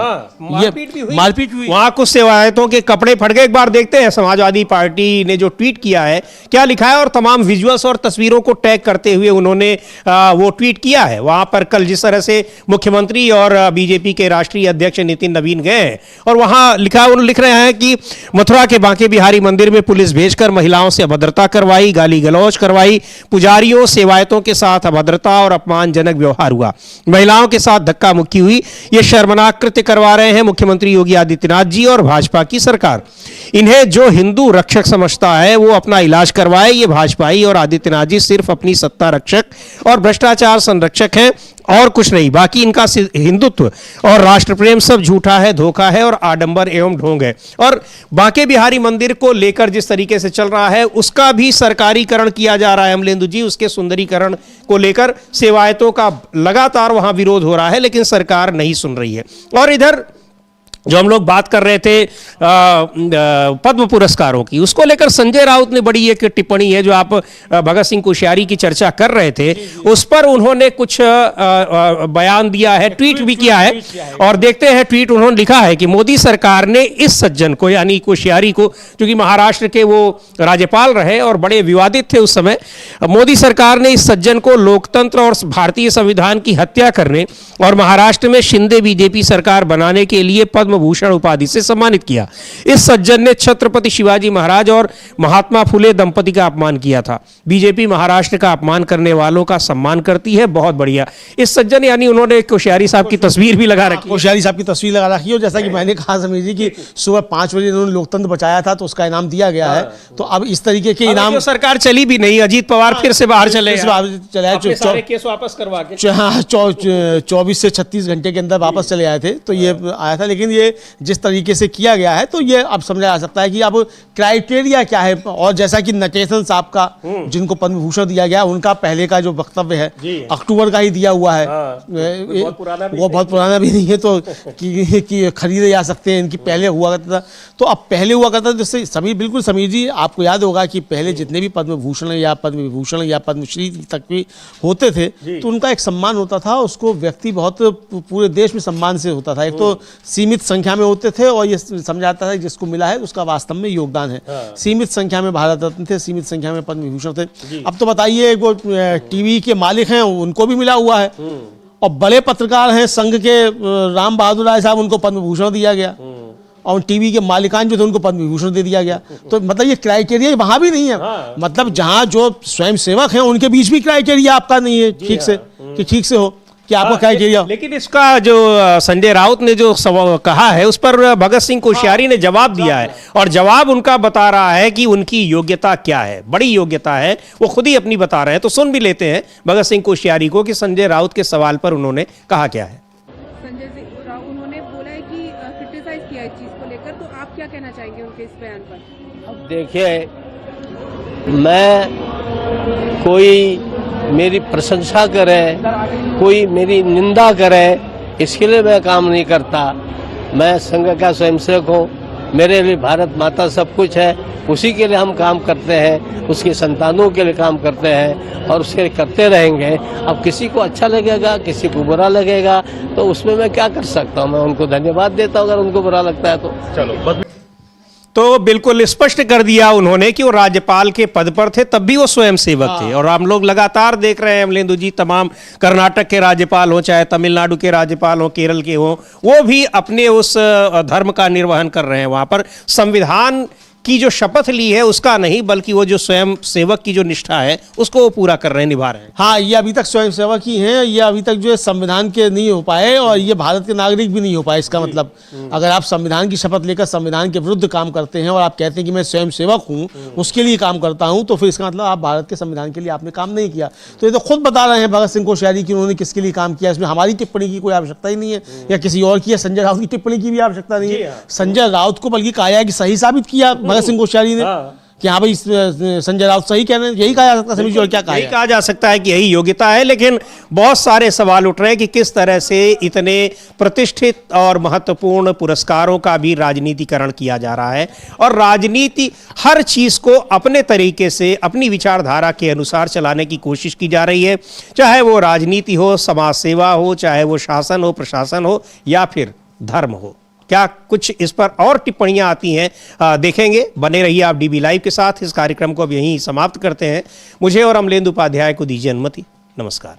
ये मारपीट हुई, वहां कुछ सेवायतों के कपड़े फट गए। एक बार देखते हैं समाजवादी पार्टी ने जो ट्वीट किया है क्या लिखा है, और तमाम विजुअल्स और तस्वीरों को टैग करते हुए उन्होंने वो ट्वीट किया है। वहां पर कल जिस तरह से मुख्यमंत्री और बीजेपी के राष्ट्रीय अध्यक्ष नितिन नवीन गए हैं और वहां उन्होंने लिख रहे हैं कि मथुरा के बांके बिहारी मंदिर में पुलिस भेजकर महिलाओं से अभद्रता करवाई, गाली गलौज करवाई, पुजारियों सेवायतों के साथ अभद्रता और अपमानजनक व्यवहार हुआ, महिलाओं के साथ धक्का मुक्की हुई। ये शर्मनाक कृत्य करवा रहे हैं मुख्यमंत्री योगी आदित्यनाथ जी और भाजपा की सरकार। इन्हें जो हिंदू रक्षक समझता है वो अपना इलाज करवाए। ये भाजपाई और आदित्यनाथ जी सिर्फ अपनी सत्ता रक्षक और भ्रष्टाचार संरक्षक हैं और कुछ नहीं। बाकी इनका हिंदुत्व और राष्ट्र प्रेम सब झूठा है, धोखा है और आडंबर एवं ढोंग है। और बांके बिहारी मंदिर को लेकर जिस तरीके से चल रहा है उसका भी सरकारीकरण किया जा रहा है अमलेंदु जी। उसके सुंदरीकरण को लेकर सेवायतों का लगातार वहां विरोध हो रहा है, लेकिन सरकार नहीं सुन रही है। और इधर जो हम लोग बात कर रहे थे पद्म पुरस्कारों की, उसको लेकर संजय राउत ने बड़ी एक टिप्पणी है जो आप भगत सिंह कोश्यारी की चर्चा कर रहे थे, उस पर उन्होंने कुछ बयान दिया है, ट्वीट भी किया है। और देखते हैं ट्वीट उन्होंने लिखा है कि मोदी सरकार ने इस सज्जन को यानी कोश्यारी को, जो कि महाराष्ट्र के वो राज्यपाल रहे और बड़े विवादित थे उस समय, मोदी सरकार ने इस सज्जन को लोकतंत्र और भारतीय संविधान की हत्या करने और महाराष्ट्र में शिंदे बीजेपी सरकार बनाने के लिए पद्म भूषण उपाधि से सम्मानित किया। इस सज्जन ने छत्रपति शिवाजी महाराज और महात्मा फुले दंपति का अपमान किया था। बीजेपी महाराष्ट्र का अपमान करने वालों का सम्मान करती है, बहुत बढ़िया। इस सज्जन यानी उन्होंने कोश्यारी साहब की तस्वीर भी लगा रखी, कोश्यारी साहब की तस्वीर लगा रखी है। और जैसा कि मैंने कहा समीर जी कि सुबह 5 बजे उन्होंने लोकतंत्र बचाया था तो उसका इनाम दिया गया है। तो अब इस तरीके के इनाम, सरकार चली भी नहीं, अजीत पवार फिर से बाहर चले, केस वापस करवा के 24 से 36 घंटे के अंदर वापस चले आए थे। तो ये आया था, लेकिन ये जिस तरीके से किया गया है तो ये अब समझा जा सकता है कि अब क्राइटेरिया क्या है। और जैसा कि नटेशन साहब का जिनको पद्म भूषण दिया गया, उनका पहले का जो वक्तव्य है अक्टूबर का ही दिया हुआ है, वो बहुत पुराना भी नहीं है तो कि खरीदे जा सकते हैं, इनकी पहले हुआ करता था। तो अब पहले हुआ करता था, जिससे सभी बिल्कुल समीर जी आपको याद होगा कि पहले जितने भी पद्म भूषण या पद्म विभूषण या पद्मश्री तक भी होते थे तो उनका एक सम्मान होता था, उसको व्यक्ति बहुत पूरे देश में सम्मान से होता था। एक तो सीमित संख्या में होते थे और ये समझाता था जिसको मिला है उसका वास्तव में योगदान है। सीमित संख्या में भारत रत्न थे, सीमित संख्या में पद्म विभूषण थे। अब तो बताइए वो टीवी के मालिक हैं उनको भी मिला हुआ है, और बड़े पत्रकार हैं संघ के राम बहादुर राय साहब, उनको पद्म भूषण दिया गया, और टीवी के मालिकान जो थे उनको पद्म विभूषण दे दिया गया। तो मतलब ये क्राइटेरिया वहां भी नहीं है। मतलब जहां जो स्वयं सेवक हैं उनके बीच भी क्राइटेरिया आपका नहीं है ठीक से कि ठीक से हो कि आपको क्राइटेरिया। लेकिन इसका जो संजय राउत ने जो कहा है उस पर भगत सिंह कोश्यारी ने जवाब दिया है, और जवाब उनका बता रहा है कि उनकी योग्यता क्या है, बड़ी योग्यता है, वो खुद ही अपनी बता रहे हैं। तो सुन भी लेते हैं भगत सिंह कोश्यारी को कि संजय राउत के सवाल पर उन्होंने कहा क्या है। संजय राउत उन्होंने बोला है कि क्रिटिसाइज किया इस चीज को लेकर, तो आप क्या कहना चाहेंगे उनके इस बयान पर? अब देखिए, मैं कोई मेरी प्रशंसा करे, कोई मेरी निंदा करे, इसके लिए मैं काम नहीं करता। मैं संघ का स्वयंसेवक हूँ, मेरे लिए भारत माता सब कुछ है, उसी के लिए हम काम करते हैं, उसके संतानों के लिए काम करते हैं और उसके लिए करते रहेंगे। अब किसी को अच्छा लगेगा, किसी को बुरा लगेगा, तो उसमें मैं क्या कर सकता हूँ? मैं उनको धन्यवाद देता हूँ अगर उनको बुरा लगता है तो। चलो, तो बिल्कुल स्पष्ट कर दिया उन्होंने कि वो राज्यपाल के पद पर थे तब भी वो स्वयं सेवक थे। और हम लोग लगातार देख रहे हैं अमलेंदु जी, तमाम कर्नाटक के राज्यपाल हो, चाहे तमिलनाडु के राज्यपाल हो, केरल के हो, वो भी अपने उस धर्म का निर्वहन कर रहे हैं। वहां पर संविधान की जो शपथ ली है उसका नहीं, बल्कि वो जो स्वयं सेवक की जो निष्ठा है उसको वो पूरा कर रहे हैं, निभा रहे हैं। हाँ, ये अभी तक स्वयं सेवक ही हैं, ये अभी तक जो है संविधान के नहीं हो पाए और ये भारत के नागरिक भी नहीं हो पाए। इसका मतलब अगर आप संविधान की शपथ लेकर संविधान के विरुद्ध काम करते हैं और आप कहते हैं कि मैं स्वयं सेवक हूँ, उसके लिए काम करता हूँ, तो फिर इसका मतलब आप भारत के संविधान के लिए आपने काम नहीं किया। तो ये तो खुद बता रहे हैं भगत सिंह कोश्यारी कि उन्होंने किसके लिए काम किया। इसमें हमारी टिप्पणी की कोई आवश्यकता ही नहीं है या किसी और की, संजय राउत की टिप्पणी की भी आवश्यकता नहीं है। संजय राउत को बल्कि कहा है कि सही साबित किया भगत सिंह कोश्यारी ने कि हाँ भाई संजय राउत सही कह रहे हैं, यही कहा जा सकता है समीर जी, और क्या कहा यही जाए? कहा जा सकता है कि यही योग्यता है, लेकिन बहुत सारे सवाल उठ रहे हैं कि किस तरह से इतने प्रतिष्ठित और महत्वपूर्ण पुरस्कारों का भी राजनीतिकरण किया जा रहा है, और राजनीति हर चीज को अपने तरीके से अपनी विचारधारा के अनुसार चलाने की कोशिश की जा रही है, चाहे वो राजनीति हो, समाज सेवा हो, चाहे वो शासन हो, प्रशासन हो, या फिर धर्म हो। क्या कुछ इस पर और टिप्पणियां आती हैं, देखेंगे। बने रहिए आप डीबी लाइव के साथ। इस कार्यक्रम को अब यहीं समाप्त करते हैं। मुझे और अमलेंदु उपाध्याय को दीजिए अनुमति। नमस्कार।